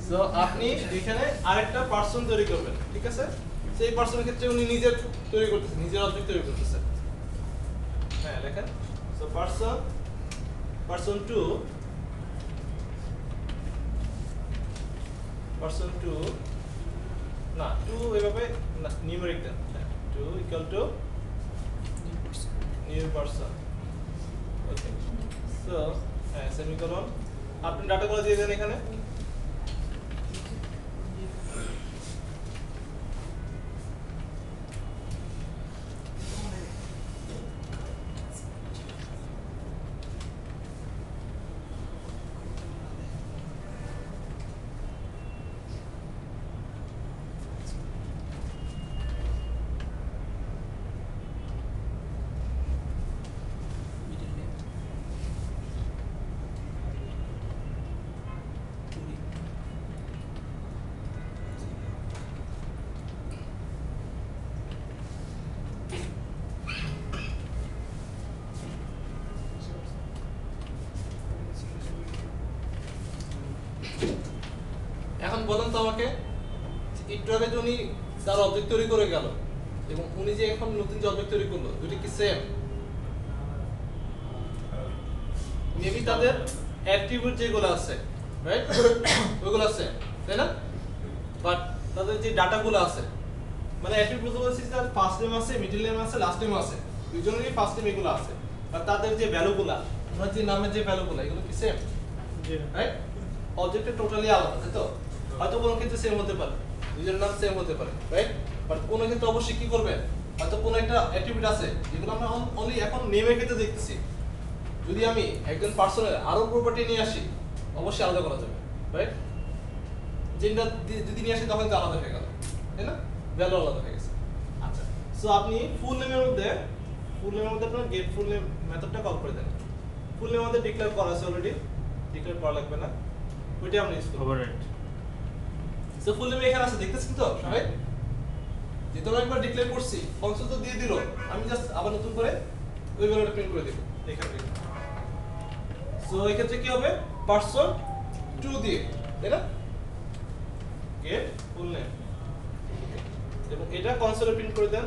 সো আপনি এখানে আরেকটা পার্সন তৈরি করবেন, ঠিক আছে? সেই পার্সনের ক্ষেত্রে উনি নিজের তৈরি করতেছেন, নিজের অবজেক্ট তৈরি করতেছেন। হ্যাঁ লেখেন। সো পার্সন 2 না 2 এভাবে নিউমেরিক দেন, 2 equal to new person. Okay, so হ্যাঁ সেমিকোলন, আপনি ডাটাগুলো দিয়ে দেন এখানে। এখন বলেন তো আমাকে, একটু আগে যে উনি তার অবজেক্ট তৈরি করে গেল এবং উনি যে এখন নতুন যে অবজেক্ট তৈরি করলো, দুটো কি সেম? মেবি তাদের অ্যাট্রিবিউট যেগুলো আছে, রাইট, ওইগুলো আছে, তাই না? বাট তাদের যে ডাটাগুলো আছে, মানে অ্যাট্রিবিউট বলতে তার ফার্স্ট নেম আছে, মিডল নেম আছে, লাস্ট নেম আছে, দুইজনেরই ফার্স্ট নেম এগুলো আছে, আর তাদের যে ভ্যালুগুলা, ওনার যে নামের যে ভ্যালুগুলো, এগুলো কি সেম? রাইট, অবজেক্টটা টোটালি আলাদা, তাই তো? হয়তো কোনো ক্ষেত্রে সেম হতে পারে, দুইজনের নাম সেম হতে পারে, রাইট, বাট কোনো ক্ষেত্রে অবশ্যই কি করবে, হয়তো কোনো একটা অ্যাট্রিবিউট আছে যেগুলো আমরা অনলি এখন নেমের ক্ষেত্রে দেখতেছি। যদি আমি একজন পার্সনের আরো প্রপার্টি নিয়ে আসি, অবশ্যই আলাদা করা যাবে, রাইট? যেটা যদি নিয়ে আসি তখন তো আলাদা হয়ে গেল, তাই না? ভ্যালু আলাদা হয়ে গেছে। আচ্ছা, সো আপনি ফুল নেমের মধ্যে আপনার গেট ফুল নেম মেথডটা কল করে দেন। ফুল নেম আমাদের ডিক্লেয়ার করা আছে অলরেডি, ডিক্লেয়ার করা লাগবে না, ওইটা আমরা ইউজ করব। ওভাররাইট। সো ফুল নেম এখানে আছে, দেখতেছেন তো সবাই? যেহেতু আমরা একবার ডিক্লেয়ার করছি, ফাংশন তো দিয়ে দিল, আমি জাস্ট আবার নতুন করে ওই ভ্যালুটা প্রিন্ট করে দেব এখান থেকে। সো এই ক্ষেত্রে কি হবে, পারসন 2 দিয়ে, তাই না? গেট ফুল নেম, এবং এটা কনসোলে প্রিন্ট করে দেন।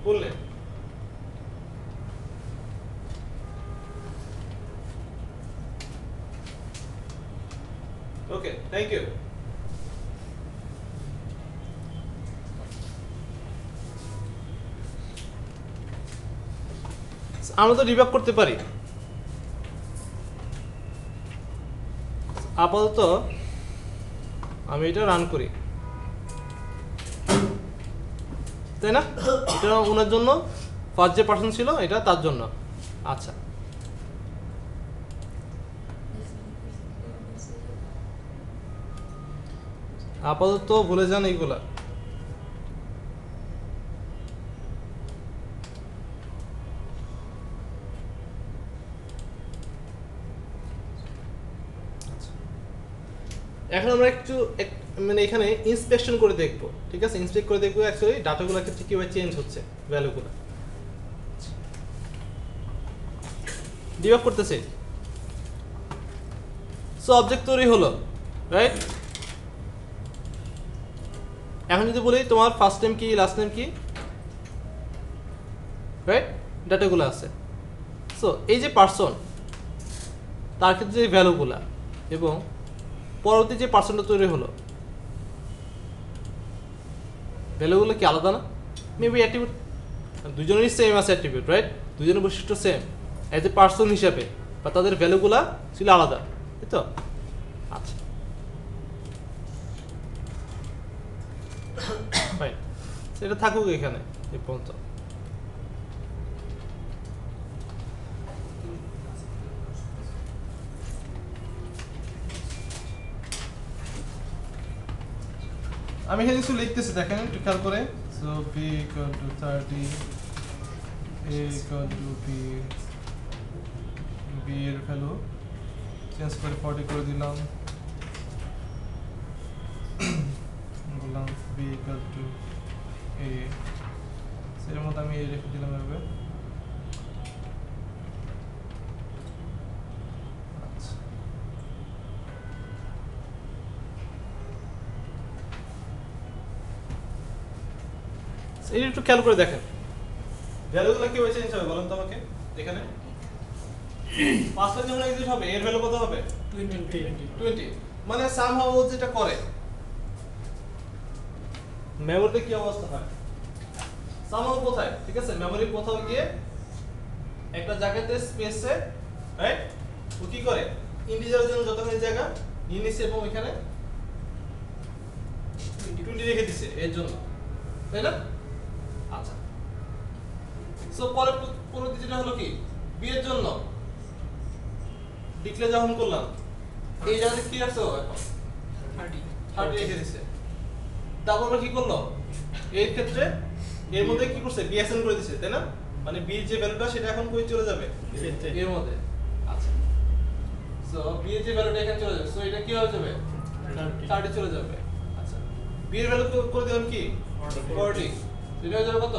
Full name, okay, thank you. আমরা তো ডিবাগ করতে পারি। আপাতত আমি এটা রান করি, তাই না? এটা ওনার জন্য, ফার্স্ট যে পার্সন ছিল এটা তার জন্য। আচ্ছা, আপাতত ভুলে যান এইগুলা। এখন আমরা মানে এখানে ইন্সপেকশন করে দেখব, ঠিক আছে? ইন্সপেক্ট করে দেখব অ্যাকচুয়ালি ডাটাগুলোর ক্ষেত্রে কিভাবে চেঞ্জ হচ্ছে ভ্যালুগুলো। ডিবাগ করতেছে। সো অবজেক্ট তৈরি হলো, রাইট? এখন যদি বলি তোমার ফার্স্ট নেম কি, লাস্ট নেম কি, রাইট, ডাটাগুলো আছে। সো এই যে পার্সন, তার ক্ষেত্রে যে ভ্যালুগুলা এবং পরবর্তী যে পার্সনটা তৈরি হলো, ভ্যালুগুলো কি আলাদা না? মেবি অ্যাট্রিবিউট দুজনেরই সেম আছে, অ্যাট্রিবিউট রাইট, দুজনের বৈশিষ্ট্য সেম অ্যাজ এ পার্সন হিসাবে, বা তাদের ভ্যালুগুলা ছিল আলাদা, তাই তো? আচ্ছা, ফাইন, সেটা থাকুক এখানে এই পর্যন্ত। আমি এখানে কিছু লিখতেছি, দেখেন একটু খেয়াল করে। So B equal to 30, A equal to B, B এর ভ্যালু চেঞ্জ করে 40 করে দিলাম, বললাম বি ইকুয়াল টু এ, সেটার মধ্যে আমি এ রেখে দিলাম এভাবে। আচ্ছা, এই একটু খেয়াল করে দেখেন ভ্যালুগুলো কিভাবে চেঞ্জ হবে বলেন তো আমাকে। এখানে 5 লাইন যখন এক্সিট হবে এর ভ্যালু কত হবে? 20। মানে সামহাউ যেটা করে মেমোরিতে কি অবস্থা হয়, সামহাউ কোথায়, ঠিক আছে, মেমোরি কোথাও গিয়ে একটা জায়গাতে স্পেসে, রাইট, ও কি করে ইন্টিজারের জন্য যতখানি জায়গা নিয়ে নিছে এবং এখানে 20 রেখে দিছে এর জন্য, তাই না? আচ্ছা, সো পরবর্তী যেটা হলো কি, বি এর জন্য ডিক্লেয়ার যখন করলাম এই জায়গাতে কি রাখছো এখন 30 রেখে দিছে। তারপর কি করলো, এর ক্ষেত্রে এর মধ্যে কি করছে, বি অ্যাসাইন করে দিছে, তাই না? মানে বি এর যে ভ্যালুটা সেটা এখন কই চলে যাবে, এর মধ্যে। আচ্ছা, সো বি এর যে ভ্যালুটা এখানে চলে যাবে, সো এটা কি হয়ে যাবে, 30 চলে যাবে। আচ্ছা, বি এর ভ্যালু করে দিলাম কি 40, এটা হয়ে যাবে কত,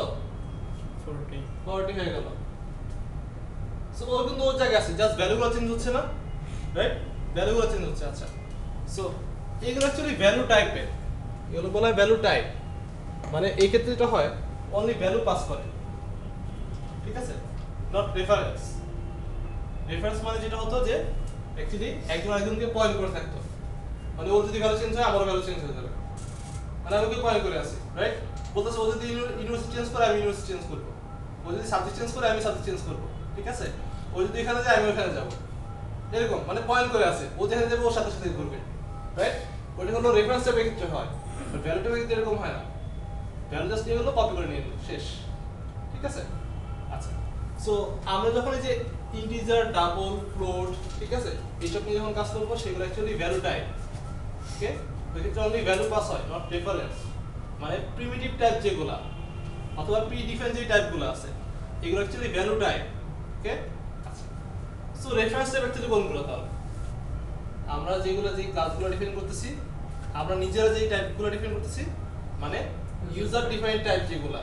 40 হয়ে গেল। সো ওর কিন্তু ওর জায়গা আছে, জাস্ট ভ্যালুগুলো চেঞ্জ হচ্ছে না, রাইট, ভ্যালুগুলো চেঞ্জ হচ্ছে। আচ্ছা, সো এগুলো অ্যাকচুয়ালি ভ্যালু টাইপের, এগুলো বলা হয় ভ্যালু টাইপ, মানে এই ক্ষেত্রে যেটা হয় অনলি ভ্যালু পাস করে, ঠিক আছে, নট রেফারেন্স। রেফারেন্স মানে যেটা হতো যে অ্যাকচুয়ালি একজন আরেকজনকে পয়েন্ট করে থাকতো, মানে ওর যদি ভ্যালু চেঞ্জ হয় আমারও ভ্যালু চেঞ্জ হয়ে যাবে, মানে আমি ওকে পয়েন্ট করে আসি, রাইট। বলতেছে ও যদি ইউনিভার্সিটি চেঞ্জ করে আমি ইউনিভার্সিটি চেঞ্জ করবো, ও যদি সাবজেক্ট চেঞ্জ করে আমি সাবজেক্ট চেঞ্জ করবো, ঠিক আছে, ও যদি এখানে যায় আমি ওখানে যাবো, এরকম মানে পয়েন্ট করে আসে, ও যেখানে যাবে ওর সাথে সাথে ঘুরবে, রাইট। ওটা হলো রেফারেন্স টাইপের ক্ষেত্রে হয়, বাট ভ্যালু টাইপের ক্ষেত্রে এরকম হয় না, ভ্যালু জাস্ট নিয়ে হলো কপি করে নিয়ে নিল, শেষ, ঠিক আছে। আচ্ছা, সো আমরা যখন এই যে ইন্টিজার, ডাবল, ফ্লোট, ঠিক আছে, এইসব নিয়ে যখন কাজ করবো সেগুলো অ্যাকচুয়ালি ভ্যালু টাইপ, ওকে, ওই ক্ষেত্রে অনলি ভ্যালু পাস হয়, নট রেফারেন্স। মানে প্রিমিটিভ টাইপ যেগুলা অথবা প্রি ডিফাইন যে টাইপগুলো আছে এগুলো অ্যাকচুয়ালি ভ্যালু টাইপ, ওকে। আচ্ছা, সো রেফারেন্স টাইপ অ্যাকচুয়ালি কোনগুলো তাহলে, আমরা যেগুলো যে ক্লাসগুলো ডিফাইন করতেছি, আমরা নিজেরা যেই টাইপগুলো ডিফাইন করতেছি, মানে ইউজার ডিফাইন টাইপ যেগুলা,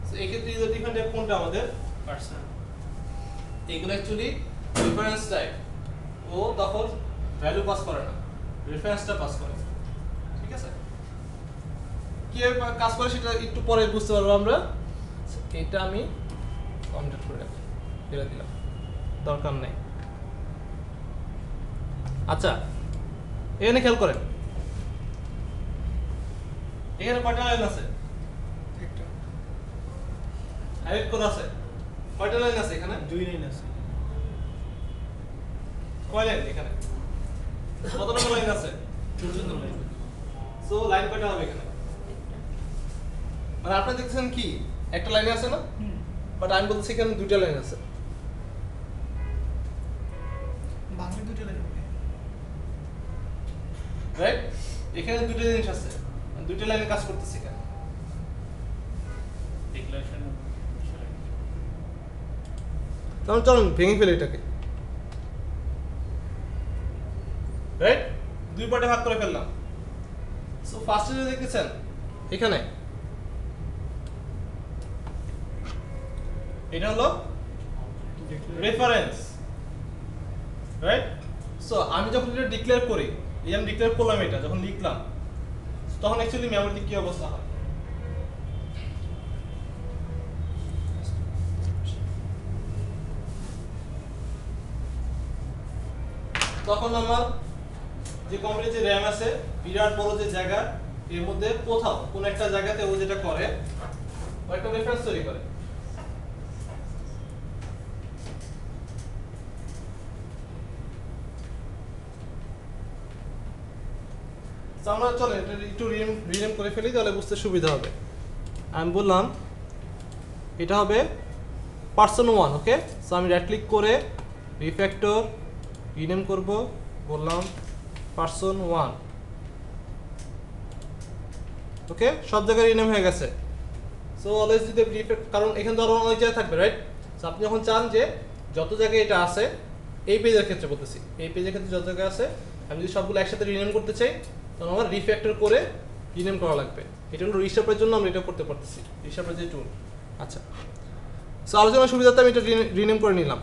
সো এই ক্ষেত্রে ইউজার ডিফাইন টাইপ কোনটা আমাদের, পার্সন। এগুলো অ্যাকচুয়ালি রেফারেন্স টাইপ, ও তখন ভ্যালু পাস করে না, রেফারেন্সটা পাস করে, ঠিক আছে। কিভাবে কাজ করে সেটা একটু পরে বুঝতে পারবো আমরা, এটা আমি কমপ্লিট করে রাখি, ফেলে দিলাম, দরকার নেই। আচ্ছা, এখানে খেয়াল করেন, এখানে কয়টা লাইন আছে, একটা আরেক কোড আছে, কয়টা লাইন আছে এখানে, 2 লাইন আছে। কয় লাইন এখানে, কত নম্বর লাইন আছে, 14 লাইন। সো লাইন কয়টা হবে এখানে, মানে আপনি দেখছেন কি একটা লাইনে আছে না, বাট আমি বলছি এখানে দুইটা লাইন আছে, বাংলা দুটো লাইন হবে, রাইট, এখানে দুটো জিনিস আছে, দুইটা লাইনে কাজ করতেছি এখানে। ডিক্লারেশন তাহলে চলুন ভেঙে ফেলি এটাকে, রাইট, দুই পার্টে ভাগ করে ফেললাম। সো ফার্স্টে যে দেখতেছেন এখানে এটা হলো রেফারেন্স, রাইট। সো আমি যখন এটা ডিক্লেয়ার করি, এই আমি ডিক্লেয়ার করলাম, এটা যখন লিখলাম তখন অ্যাকচুয়ালি মেমোরিতে কি অবস্থা হয়, তখন আমার যে কম্পিউটারে যে র্যাম আছে বিরাট বড় যে জায়গা এর মধ্যে কোথাও কোন একটা জায়গাতে ও যেটা করে ও একটা রেফারেন্স তৈরি করে। তো আমরা চলে এটা একটু রিনেম করে ফেলি তাহলে বুঝতে সুবিধা হবে। আমি বললাম এটা হবে পারসন 1, ওকে। সো আমি রাইট ক্লিক করে রিফ্যাক্টর রিনেম করব, বললাম পারসন 1, ওকে। সব জায়গায় রিনেম হয়ে গেছে। সো অলওয়েজ যদি রিফ্যাক্ট, কারণ এখানে তো আরো অনেক জায়গায় থাকবে, রাইট। সো আপনি যখন চান যে যত জায়গায় এটা আছে, এই পেজের ক্ষেত্রে বলতেছি, এই পেজের ক্ষেত্রে যত জায়গায় আছে আমি যদি সবগুলো একসাথে রিনেম করতে চাই তখন আমার রিফ্যাক্টর করে রিনেম করা লাগবে। এটা হলো রিস্টার্পের জন্য আমরা এটা করতে পারতেছি, রিস্টার্পের যে টুল। আচ্ছা, সো আলোচনার সুবিধাতে আমি এটা রিনেম করে নিলাম,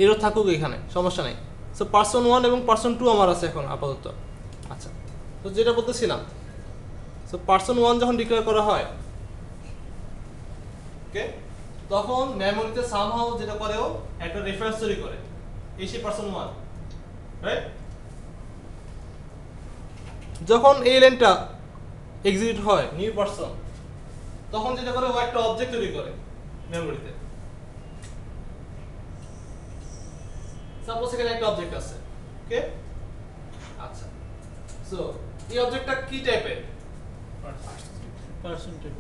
এরও থাকুক এখানে, সমস্যা নেই। সো পারসন 1 এবং পারসন 2 আমার আছে এখন আপাতত। আচ্ছা, তো যেটা বলতেছিলাম, সো পারসন 1 যখন ডিক্লেয়ার করা হয়, ওকে, তখন মেমোরিতে সামহাউ যেটা করে ও একটা রেফারেন্স তৈরি করে, এই সেই পারসন 1, রাইট। যখন এই লাইনটা এক্সিকিউট হয় নিউ পারসন, তখন যেটা করে ও একটা অবজেক্ট তৈরি করে মেমোরিতে। সাপোজ এখানে একটা অবজেক্ট আছে, ওকে। আচ্ছা, সো এই অবজেক্টটা কি টাইপের? Person type.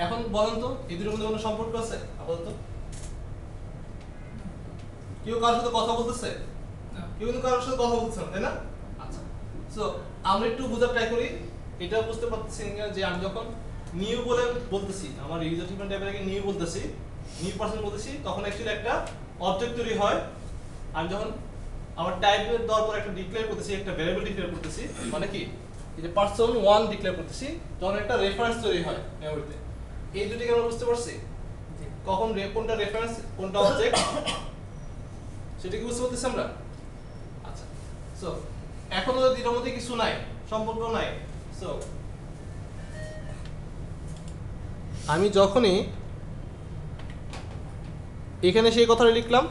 এখন বলেন তো এই দুটোর মধ্যে কোনো সম্পর্ক আছে আপাতত? কেউ কারোর সাথে কথা বলতেছে? কেউ কিন্তু কারোর সাথে কথা বলতেছে না, তাই না? আচ্ছা, সো আমরা একটু বোঝার ট্রাই করি। এটা বুঝতে পারতেছি যে আমি যখন নিউ বলতেছি, আমার ইউজার ট্রিটমেন্ট টাইপের নিউ বলতেছি, নিউ পারসন বলতেছি, তখন অ্যাকচুয়ালি একটা অবজেক্ট তৈরি হয়। আর যখন আমার টাইপের দেওয়ার পর একটা ডিক্লেয়ার করতেছি, একটা ভ্যারিয়েবল ডিক্লেয়ার করতেছি, মানে কি এই যে পারসন 1 ডিক্লেয়ার করতেছি, তখন একটা রেফারেন্স তৈরি হয় মেমোরিতে। এই দুটোকে আমরা বুঝতে পারছি, কখন কোনটা রেফারেন্স কোনটা অবজেক্ট সেটা কি বুঝতে পারতেছি আমরা? আচ্ছা, সো এখন তো দুটোর মধ্যে কিছু নাই, সম্পর্ক নাই। সো আমি যখনই এখানে সেই কথাটা লিখলাম,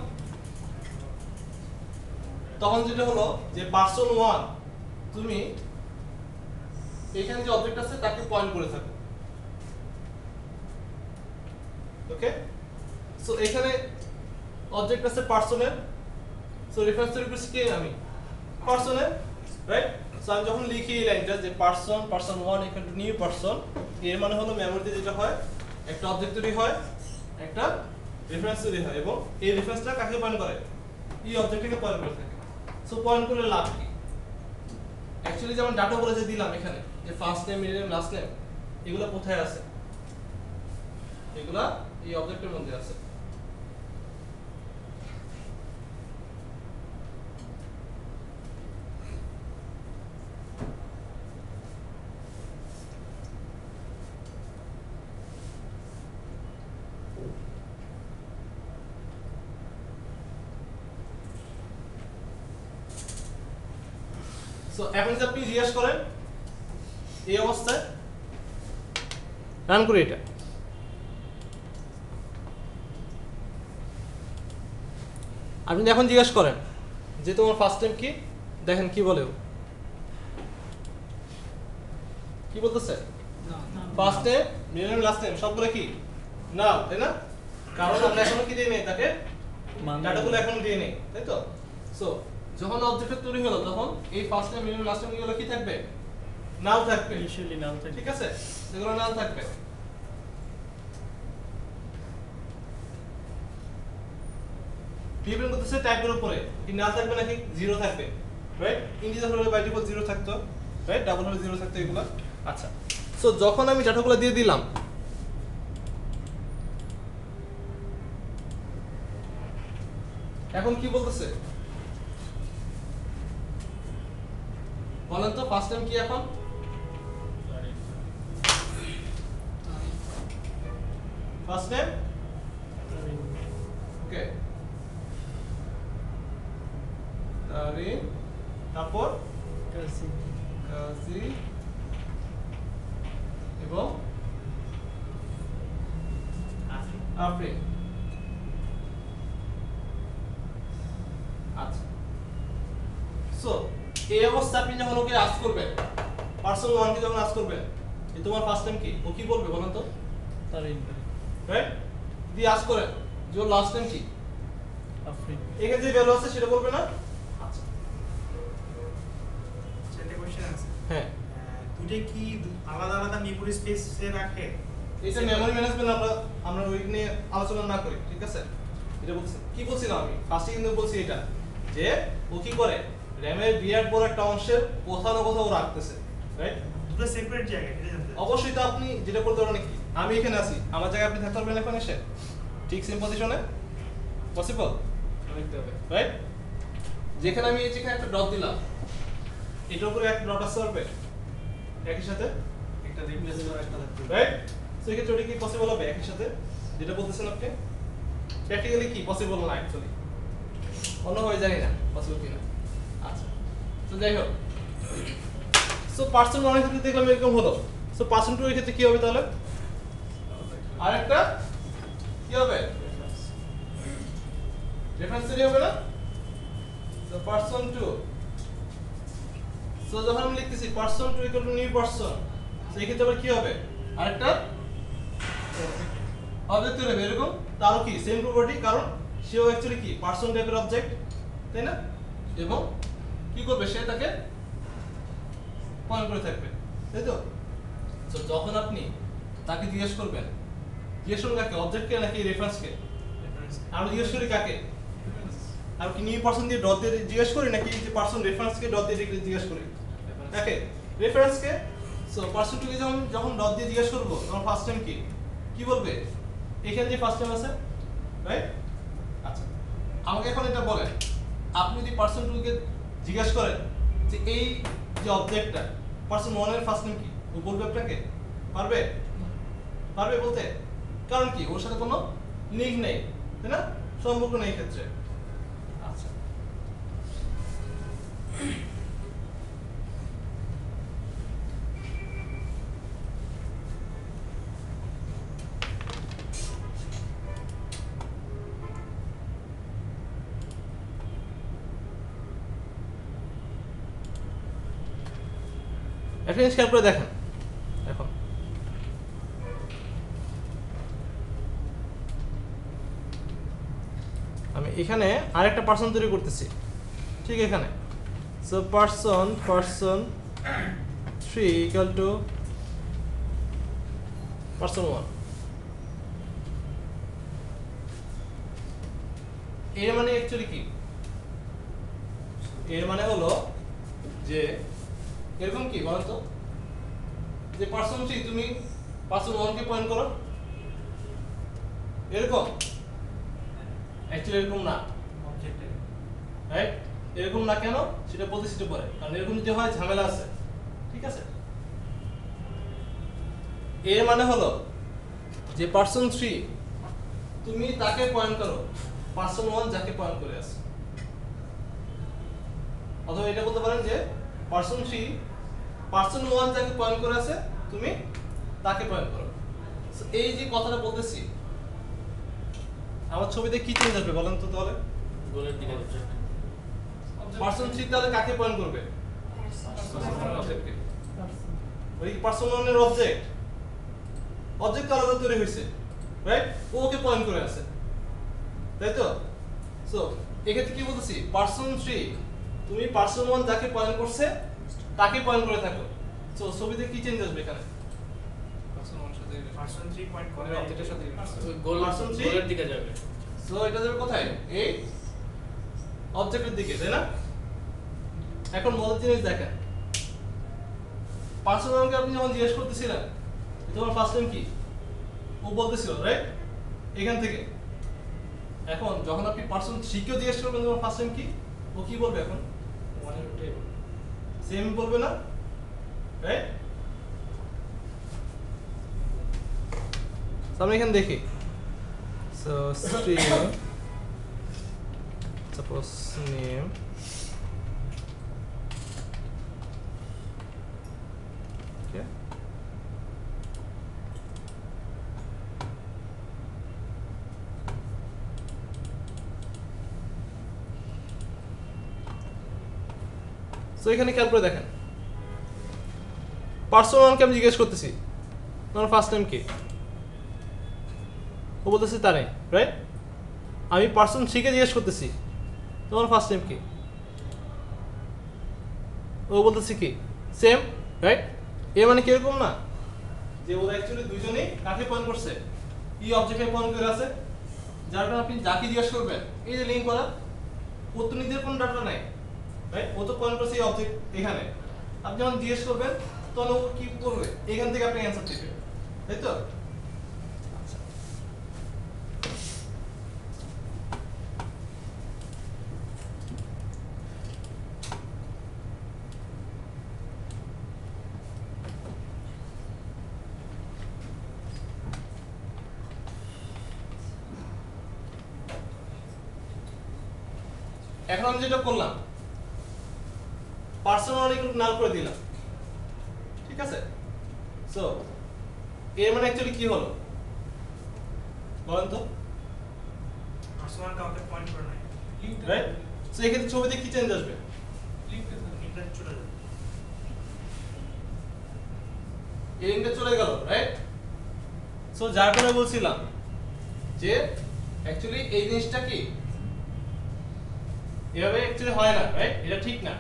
তখন যেটা হলো যে পারসন 1 তুমি এখানে যে অবজেক্ট আছে তাকে পয়েন্ট করে থাকো, ওকে। সো এখানে অবজেক্ট আছে পারসনের, সো রেফারেন্স তৈরি করছি কে? আমি, পারসনের, রাইট। সো আমি যখন লিখি এই লাইনটা যে person 1 equal to new person, এর মানে হলো মেমোরিতে যেটা হয় একটা অবজেক্ট তৈরি হয়, একটা রেফারেন্স তৈরি হয়, এবং এই রেফারেন্সটা কাকে পয়েন্ট করে? এই অবজেক্টটাকে পয়েন্ট করে থাকে। সো পয়েন্ট করলে লাভ কি? অ্যাকচুয়ালি যেমন ডাটা বলে যে দিলাম এখানে যে first name, middle name, last name, এগুলো কোথায় আছে? এগুলা এই অবজেক্টের মধ্যে আছে। সো এখন যদি আপনি জিজ্ঞেস করেন এই অবস্থায় রান করি এটা, আপনি এখন জিজ্ঞেস করেন যে তোমার ফার্স্ট নেম কি, দেখেন কি বলে, কি বলতেছে? First name, middle name, last name সবগুলো কি নাও, তাই না? কারণ আমরা এখনো কি দিয়ে নেই তাকে, ডাটাগুলো এখনো দিয়ে নেই, তাই তো? সো যখন অবজেক্ট তৈরি হলো তখন এই first name, middle name, last name গুলো কি থাকবে? নাও থাকবে, ইনিশিয়ালি নাম থাকে। ঠিক আছে, এগুলো নাও থাকবে। ডিপেন্ড করতেছে টাইপের উপরে, কি নাল থাকবে নাকি জিরো থাকবে, রাইট। ইন্টিজার হলে বাই ডিফল্ট জিরো থাকতো, রাইট, ডাবল হলে জিরো থাকতো এগুলো। আচ্ছা, সো যখন আমি ডাটাগুলো দিয়ে দিলাম, এখন কি বলতেছে বলেন তো? ফার্স্ট নেম কি এখন? ফার্স্ট নেম, ওকে, তারিন, তারপর কাসি। কাজী আফরিন। আচ্ছা, সো এই অবস্থা আপনি যখন ওকে আস্ক করবেন, পার্সন 1 কে যখন আস্ক করবেন যে তোমার ফার্স্ট নেম কি, ও কি বলবে বলেন তো? তার ইনভারি রাইট? দিয়ে আস্ক করেন যে ওর লাস্ট নেম কি, আফরিন। এখানে যে ভ্যালু আছে সেটা বলবে না? আচ্ছা, সেটা কোশ্চেন আছে হ্যাঁ, দুটো কি আলাদা আলাদা মেমরি স্পেসে রাখে? এটা মেমরি ম্যানেজমেন্ট আমরা ওই নিয়ে আলোচনা না করি, ঠিক আছে? এটা বলছি, কি বলছিলাম আমি ফার্স্টে কিন্তু বলছি এটা যে ও কি করে র‍্যামের বিরাট বড় একটা অংশের কোথাও না কোথাও রাখতেছে, রাইট? দুটো সেপারেট জায়গায়, এটা জানতে চাই। অবশ্যই তো আপনি যেটা করতে পারেন কি, আমি এখানে আছি, আমার জায়গায় আপনি থাকতে পারবেন এখন এসে ঠিক সেম পজিশনে? Possible, right? যেখানে আমি যেখানে একটা ডট দিলাম, এটার উপরে একটা ডট আসতে পারবে একই সাথে, একটা রিপ্লেস করা একটা থাকবে। রাইট? সো এই ক্ষেত্রে ওটা কি পসিবল হবে একই সাথে, যেটা বলতেছেন আপনি? প্র্যাকটিক্যালি কি পসিবল না, অ্যাকচুয়ালি অন্য হয়ে যায় না, পসিবল কিনা। আচ্ছা, তো যাই হোক, সো পার্সন 1 এর ক্ষেত্রে দেখলাম এরকম হলো। সো পার্সন 2 এর ক্ষেত্রে কি হবে তাহলে? আরেকটা কি হবে? রেফারেন্স তৈরি হবে না? সো পার্সন 2, সো যখন আমি লিখতেছি person 2 equal to new person, so এই ক্ষেত্রে আবার কি হবে? আরেকটা অবজেক্ট তৈরি হবে এরকম, তারও কি সেম প্রপার্টি, কারণ সেও অ্যাকচুয়ালি কি পার্সন টাইপের অবজেক্ট, তাই না? এবং কি করবে, সে তাকে পয়েন্ট করে থাকবে, তাই তো? তো যখন আপনি তাকে জিজ্ঞেস করবেন, জিজ্ঞেস করবেন কাকে, অবজেক্টকে নাকি রেফারেন্সকে? আমরা জিজ্ঞেস করি কাকে? আর কি নিউ পার্সন দিয়ে ডট দিয়ে জিজ্ঞেস করি নাকি যে পার্সন রেফারেন্সকে ডট দিয়ে জিজ্ঞেস করি? কাকে? রেফারেন্সকে। সো পার্সন 2 কে যখন ডট দিয়ে জিজ্ঞেস করব, তখন ফার্স্ট টাইম কি বলবে? এখানে যে ফার্স্ট টাইম আছে, রাইট? আচ্ছা, আমাকে এখন এটা বলেন, আপনি যদি পার্সন 2 কে জিজ্ঞেস করেন যে এই যে অবজেক্টটা পার্সন 1 এর ফার্স্ট নেম কি, ও বলবে আপনাকে? পারবে? পারবে বলতে? কারণ কি, ওর সাথে কোনো লিংক নেই, তাই না? সম্পর্ক নেই এই ক্ষেত্রে। আচ্ছা, একটা জিনিস খেয়াল করে দেখেন, এখন আমি এখানে আরেকটা পার্সন তৈরি করতেছি, ঠিক এখানে। So person 3 equal to person 1, এর মানে অ্যাকচুয়ালি কি? এর মানে হলো যে এরকম কি বলেন তো, যে পার্সন 3 তুমি পার্সন 1 কে পয়েন্ট করো, এরকম? অ্যাকচুয়ালি এরকম না, অবজেক্টে রাইট? এরকম না কেন সেটা বলতেছি একটু পরে, কারণ এরকম যদি হয় ঝামেলা আছে, ঠিক আছে? এর মানে হলো যে পার্সন 3 তুমি তাকে পয়েন্ট করো, পার্সন 1 যাকে পয়েন্ট করে আছে। অথবা এটা বলতে পারেন যে পার্সন 3 পার্সন 1 যাকে পয়েন্ট করে আছে তুমি তাকে পয়েন্ট করো। So, এই যে কথাটা বলতেছি, আমার ছবিতে কি চেঞ্জ আসবে বলেন তো তাহলে? গোলের দিকে যাচ্ছে। পার্সন 3 তাহলে কাকে পয়েন্ট করবে? অবজেক্টকে। ওই পার্সন 1 এর অবজেক্ট আলাদা তৈরি হয়েছে, রাইট? ও ওকে পয়েন্ট করে আছে, তাই তো? সো এক্ষেত্রে কি বলতেছি, পার্সন 3 তুমি পার্সন 1 যাকে পয়েন্ট করছে তাকে পয়েন্ট করে থাকো। সো ছবিতে কি চেঞ্জ আসবে এখানে? পার্সন 1 সাথে পার্সন 3 পয়েন্ট করে মানে অবজেক্টের সাথে গোল Person three? গোলের দিকে যাবে। সো এটা যাবে কোথায়? এই অবজেক্টের দিকে, তাই না? এখন মজার জিনিস দেখেন, পার্সন 1 কে আপনি যখন জিজ্ঞেস করতেছিলেন তোমার ফার্স্ট নেম কি, ও বলতেছিল, রাইট? এখান থেকে। এখন যখন আপনি পার্সন 3 কে জিজ্ঞেস করবেন তোমার ফার্স্ট নেম কি, ও কি বলবে এখন? 1 এর উঠে সেম বলবে না, রাইট? আমরা এখানে দেখি, so string suppose name, okay, so এখানে খেয়াল করে দেখেন পার্সন 1 কে আমি জিজ্ঞেস করতেছি তোমার ফার্স্ট নেম কি, ও বলতেছে তারে, রাইট? আমি পার্সন 3 কে জিজ্ঞেস করতেছি তোমার ফার্স্ট নেম কি, ও বলতেছে কি সেম, রাইট? এর মানে কিরকম না যে ওরা অ্যাকচুয়ালি দুইজনেই কাকে পয়েন্ট করছে, ই অবজেক্টে পয়েন্ট করে আছে, যার কারণে আপনি যাকে জিজ্ঞেস করবেন এই যে লিঙ্ক করা, ও তো নিজের কোনো ডাটা নাই, রাইট? ও তো পয়েন্ট করছে এই অবজেক্ট এখানে, আপনি যখন জিজ্ঞেস করবেন তখন ও কি করবে, এখান থেকে আপনি অ্যান্সার দিবে, তাই তো? আচ্ছা, এখন আমি যেটা করলাম পার্সোনাল ইকুয়াল নাল করে দিলাম, ঠিক আছে? সো এর মানে অ্যাকচুয়ালি কি হলো বলেন তো, পার্সোনাল কাউকে পয়েন্ট করে নাই, রাইট? সো এক্ষেত্রে ছবিতে কি চেঞ্জ আসবে, লিঙ্কটা চলে যাবে। এই লিঙ্কটা চলে গেল, রাইট? সো যার কারণে বলছিলাম যে অ্যাকচুয়ালি এই জিনিসটা কি এভাবে অ্যাকচুয়ালি হয় না, রাইট? এটা ঠিক না,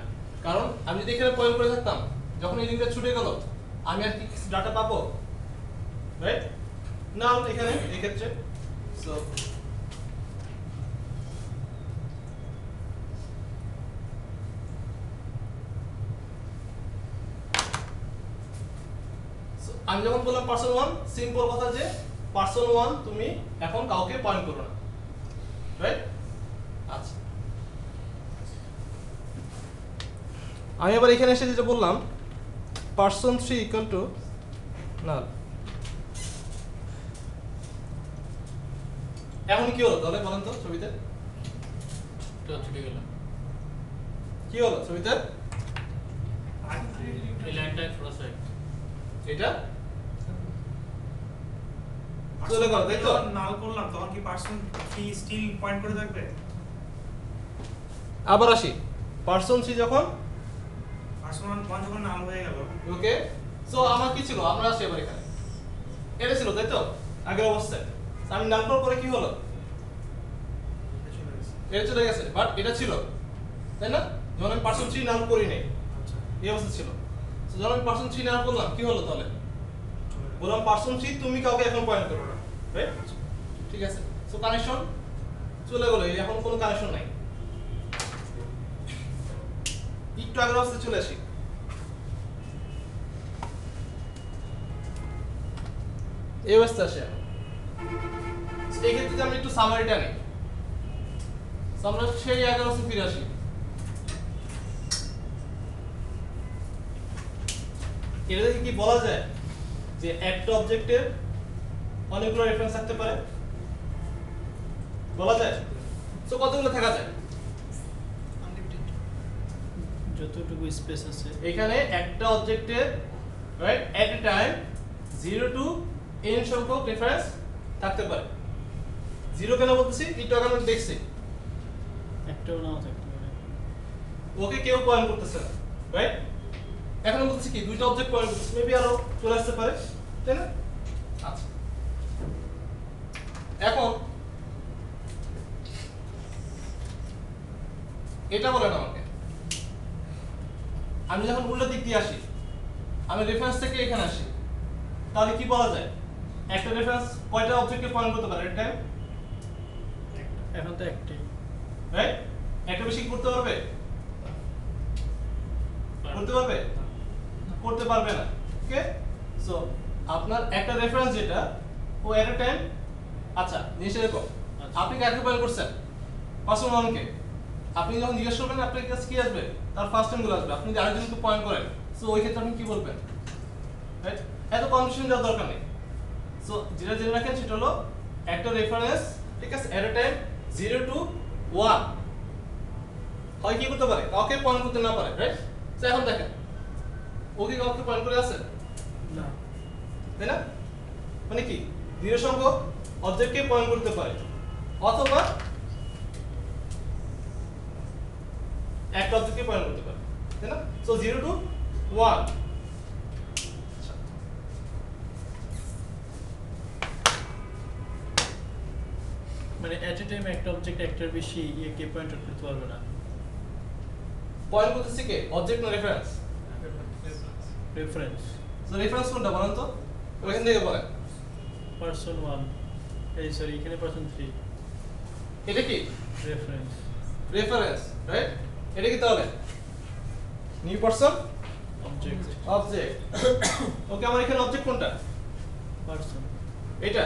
কারণ আমি যদি এখানে পয়েন্ট করে থাকতাম যখন এই লিঙ্কটা ছুটে গেল আমি আর কি ডাটা পাবো, রাইট? না এখানে এই ক্ষেত্রে সো আমি যখন বললাম পার্সন 1 সিম্পল কথা যে পার্সন 1 তুমি এখন কাউকে পয়েন্ট করো না, রাইট? আচ্ছা, আমি আবার এখানে এসে যেটা বললাম পার্সন 3 ইকুয়াল টু নাল, এখন কি হলো তাহলে বলেন তো ছবিতে তো ছুটে গেল, কি হলো ছবিতে, এই লাইনটা ক্রস হয়, এটা চলে গেল, তাই তো? নাল করলাম তখন কি পার্সন কি স্টিল পয়েন্ট করে থাকবে? আবার আসি পার্সন 3 যখন পার্সোনাল পয়েন্ট যখন নাল হয়ে গেল, ওকে, সো আমার কি ছিল, আমরা আসি এবার এখানে এটা ছিল, তাই তো আগের অবস্থায়, আমি নাল করার পরে কি হলো, এটা চলে গেছে। এটা চলে গেছে, বাট এটা ছিল, তাই না? যখন আমি পার্সন 3 নাল করি নাই আচ্ছা, এই অবস্থা ছিল, সো যখন আমি পার্সন 3 নাল করলাম কি হলো তাহলে, চলে গেছে। বললাম পার্সন 3 তুমি কাউকে এখন পয়েন্ট করো না, রাইট? ঠিক আছে, সো কানেকশন চলে গেল, এখন কোনো কানেকশন নাই, একটু আগের অবস্থায় চলে আসি, এই অবস্থা আসে এখন। এই ক্ষেত্রে যদি আমি একটু সামারিটা নিই, তো আমরা সেই আগের অবস্থায় ফিরে আসি, এটা থেকে কি বলা যায় যে একটা অবজেক্টের অনেকগুলো রেফারেন্স থাকতে পারে, বলা যায়? সো কতগুলো থাকা যায়, আনলিমিটেড। যতটুকু স্পেস আছে এখানে একটা অবজেক্টের right at a time 0 to n সংখ্যক রেফারেন্স থাকতে পারে। 0 কেন বলতেছি, একটু আগে আমরা দেখছি একটাও নাও থাকতে পারে, ওকে কেউ পয়েন্ট করতেছে না, রাইট? এখন বলতেছি কি দুইটা অবজেক্ট পয়েন্ট করতেছে, মেবি আরো চলে আসতে পারে, তাই না? আচ্ছা, এখন এটা বলেন আমাকে, আমি যখন উল্টো দিক দিয়ে আসি, আমি রেফারেন্স থেকে এখানে আসি, তাহলে কি বলা যায় একটা রেফারেন্স কয়টা অবজেক্টকে পয়েন্ট করতে পারে এট টাইম, এখন তো একটাই, রাইট? একটা বেশি করতে পারবে, করতে পারবে, করতে পারবে না, ওকে? সো আপনার একটা রেফারেন্স যেটা ও এট এ টাইম, আচ্ছা জিনিসটা দেখো, আপনি কাকে পয়েন্ট করছেন, পার্সন 1 কে, আপনি যখন জিজ্ঞেস করবেন আপনার কাছে কি আসবে, তার ফার্স্ট টাইম গুলো আসবে, আপনি যদি আরেকজনকে পয়েন্ট করেন সো ওই ক্ষেত্রে আপনি কি বলবেন, রাইট? এত কনফিউশন যাওয়ার দরকার নেই, সো যেটা জেনে রাখেন সেটা হলো একটা রেফারেন্স, ঠিক আছে, এট এ টাইম 0 টু 1 হয় কি করতে পারে, কাউকে পয়েন্ট করতে না পারে, রাইট? সো এখন দেখেন ও কি কাউকে পয়েন্ট করে আছে, না তাই না? মানে কি 0 সংখ্যক অবজেক্টকে পয়েন্ট করতে পারে, অথবা একটা অবজেক্টকে পয়েন্ট করতে পারে, তাই না? সো 0 to 1 মানে এট এ টাইম একটা অবজেক্ট একটার বেশি ইয়েকে পয়েন্ট আউট করতে পারবে না। পয়েন্ট করতেছি কে অবজেক্ট না রেফারেন্স রেফারেন্স সো রেফারেন্স কোনটা বলেন তো ওইখান থেকে বলেন পারসন 1 এই সরি এখানে পারসন 3 এটা কি রেফারেন্স রেফারেন্স রাইট এটা কি তাহলে new person object object okay আমার এখানে অবজেক্ট কোনটা পারসন এটা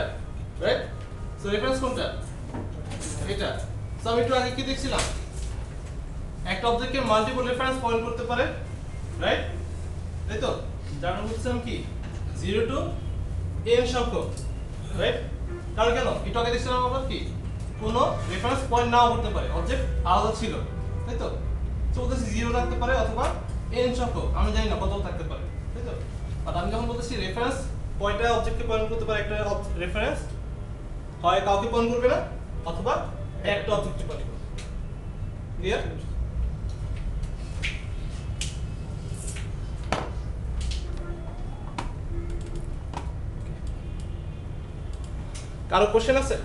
রাইট সো রেফারেন্স কোনটা এটা সো আমি একটু আগে কি দেখছিলাম একটা অবজেক্টকে মাল্টিপল রেফারেন্স পয়েন্ট করতে পারে রাইট তাই তো যার নাম বলছিলাম কি 0 টু n সংখ্যক রাইট কারণ কেন একটু আগে দেখছিলাম আবার কি কোনো রেফারেন্স পয়েন্ট নাও করতে পারে অবজেক্ট আলাদা ছিল তাই তো তো বলতেছি 0 থাকতে পারে অথবা n সংখ্যক আমি জানি না কত থাকতে পারে তাই তো আর আমি যখন বলতেছি রেফারেন্স কয়টা অবজেক্টকে পয়েন্ট করতে পারে একটা রেফারেন্স হয় কাউকে পয়েন্ট করবে না অথবা একটা অবজেক্টকে পয়েন্ট করবে ক্লিয়ার কারো কোশ্চেন আছে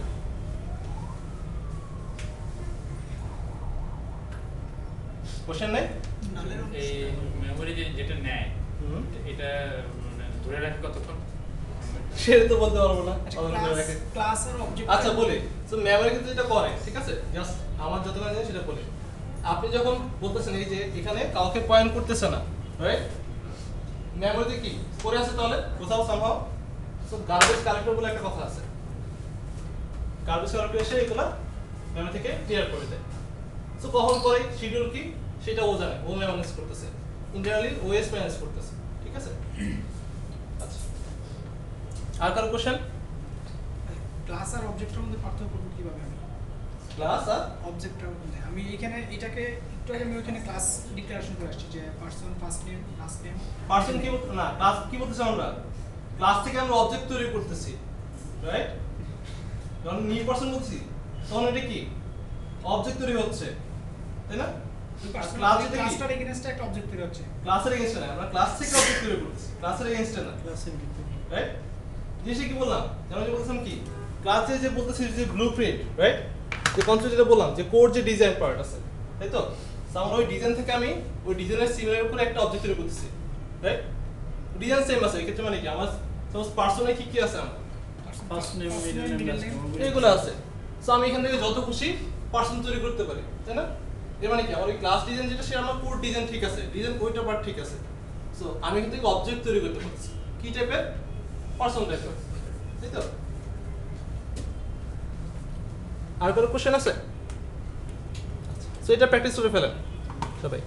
কোশ্চেন নাই নালের এই মেমোরি যেটা নেয় এটা মানে ধরে রাখে কতক্ষণ? সেটা তো বলতে পারবো না আচ্ছা অন্য কেউ রাখে। ক্লাস আর অবজেক্ট আচ্ছা বলি তো মেমোরি কিন্তু যেটা করে ঠিক আছে জাস্ট আমার যতটা জানি সেটা বলি আপনি যখন বলতেছেন এই যে এখানে কাউকে পয়েন্ট করতেছে না রাইট মেমোরিতে কি করে আছে তাহলে কোথাও সামহাও সো গার্বেজ কালেক্টর বলে একটা কথা আছে গার্বেজ কালেক্টর এসে এগুলা মেমোরি থেকে ক্লিয়ার করে দেয় সো কখন করে শিডিউল কি সেটা ও জানে ও ম্যানেজ করতেছে ইন্টারনালি ওএস ম্যানেজ করতেছে ঠিক আছে আচ্ছা আর কারো কোশ্চেন ক্লাস আর অবজেক্টের মধ্যে পার্থক্য করব কিভাবে আমি ক্লাস আর অবজেক্টের মধ্যে আমি এখানে এটাকে একটু আগে আমি ওখানে ক্লাস ডিক্লারেশন করে আসছি যে person first name last name person কি না ক্লাস কি বলতেছি আমরা ক্লাস থেকে আমরা অবজেক্ট তৈরি করতেছি রাইট যখন নিউ পারসন বলছি তখন এটা কি অবজেক্ট তৈরি হচ্ছে তাই না ক্লাস এটা কি ক্লাসটার এগেইনস্টে একটা অবজেক্ট তৈরি হচ্ছে ক্লাসের এগেইনস্ট না আমরা ক্লাস থেকে অবজেক্ট তৈরি করতেছি ক্লাসের এগেইনস্ট না ক্লাসের ভিতরে রাইট জিনিসটা কি বললাম যেমন যে বলছিলাম কি ক্লাসে যে বলতেছি যে ব্লুপ্রিন্ট রাইট যে কনসেপ্ট যেটা বললাম যে কোর যে ডিজাইন পার্ট আছে তাই তো So, আমরা ওই ডিজাইন থেকে আমি ওই ডিজাইনের সিমিলার উপরে একটা অবজেক্ট তৈরি করতেছি রাইট ডিজাইন সেম আছে এক্ষেত্রে মানে কি আমার সাপোজ পার্সনে কি কি আছে আমার first name middle name last name এগুলো আছে সো আমি এখান থেকে যত খুশি পার্সন তৈরি করতে পারি তাই না এর মানে কি আমার ওই ক্লাস ডিজাইন যেটা সে আমার কোর ডিজাইন ঠিক আছে ডিজাইন ওইটা পার্ট ঠিক আছে সো আমি এখান থেকে অবজেক্ট তৈরি করতে পারছি কি টাইপের পার্সন টাইপের তাই তো আর কোনো কোশ্চেন আছে সো এটা প্র্যাকটিস করে ফেলেন সবাই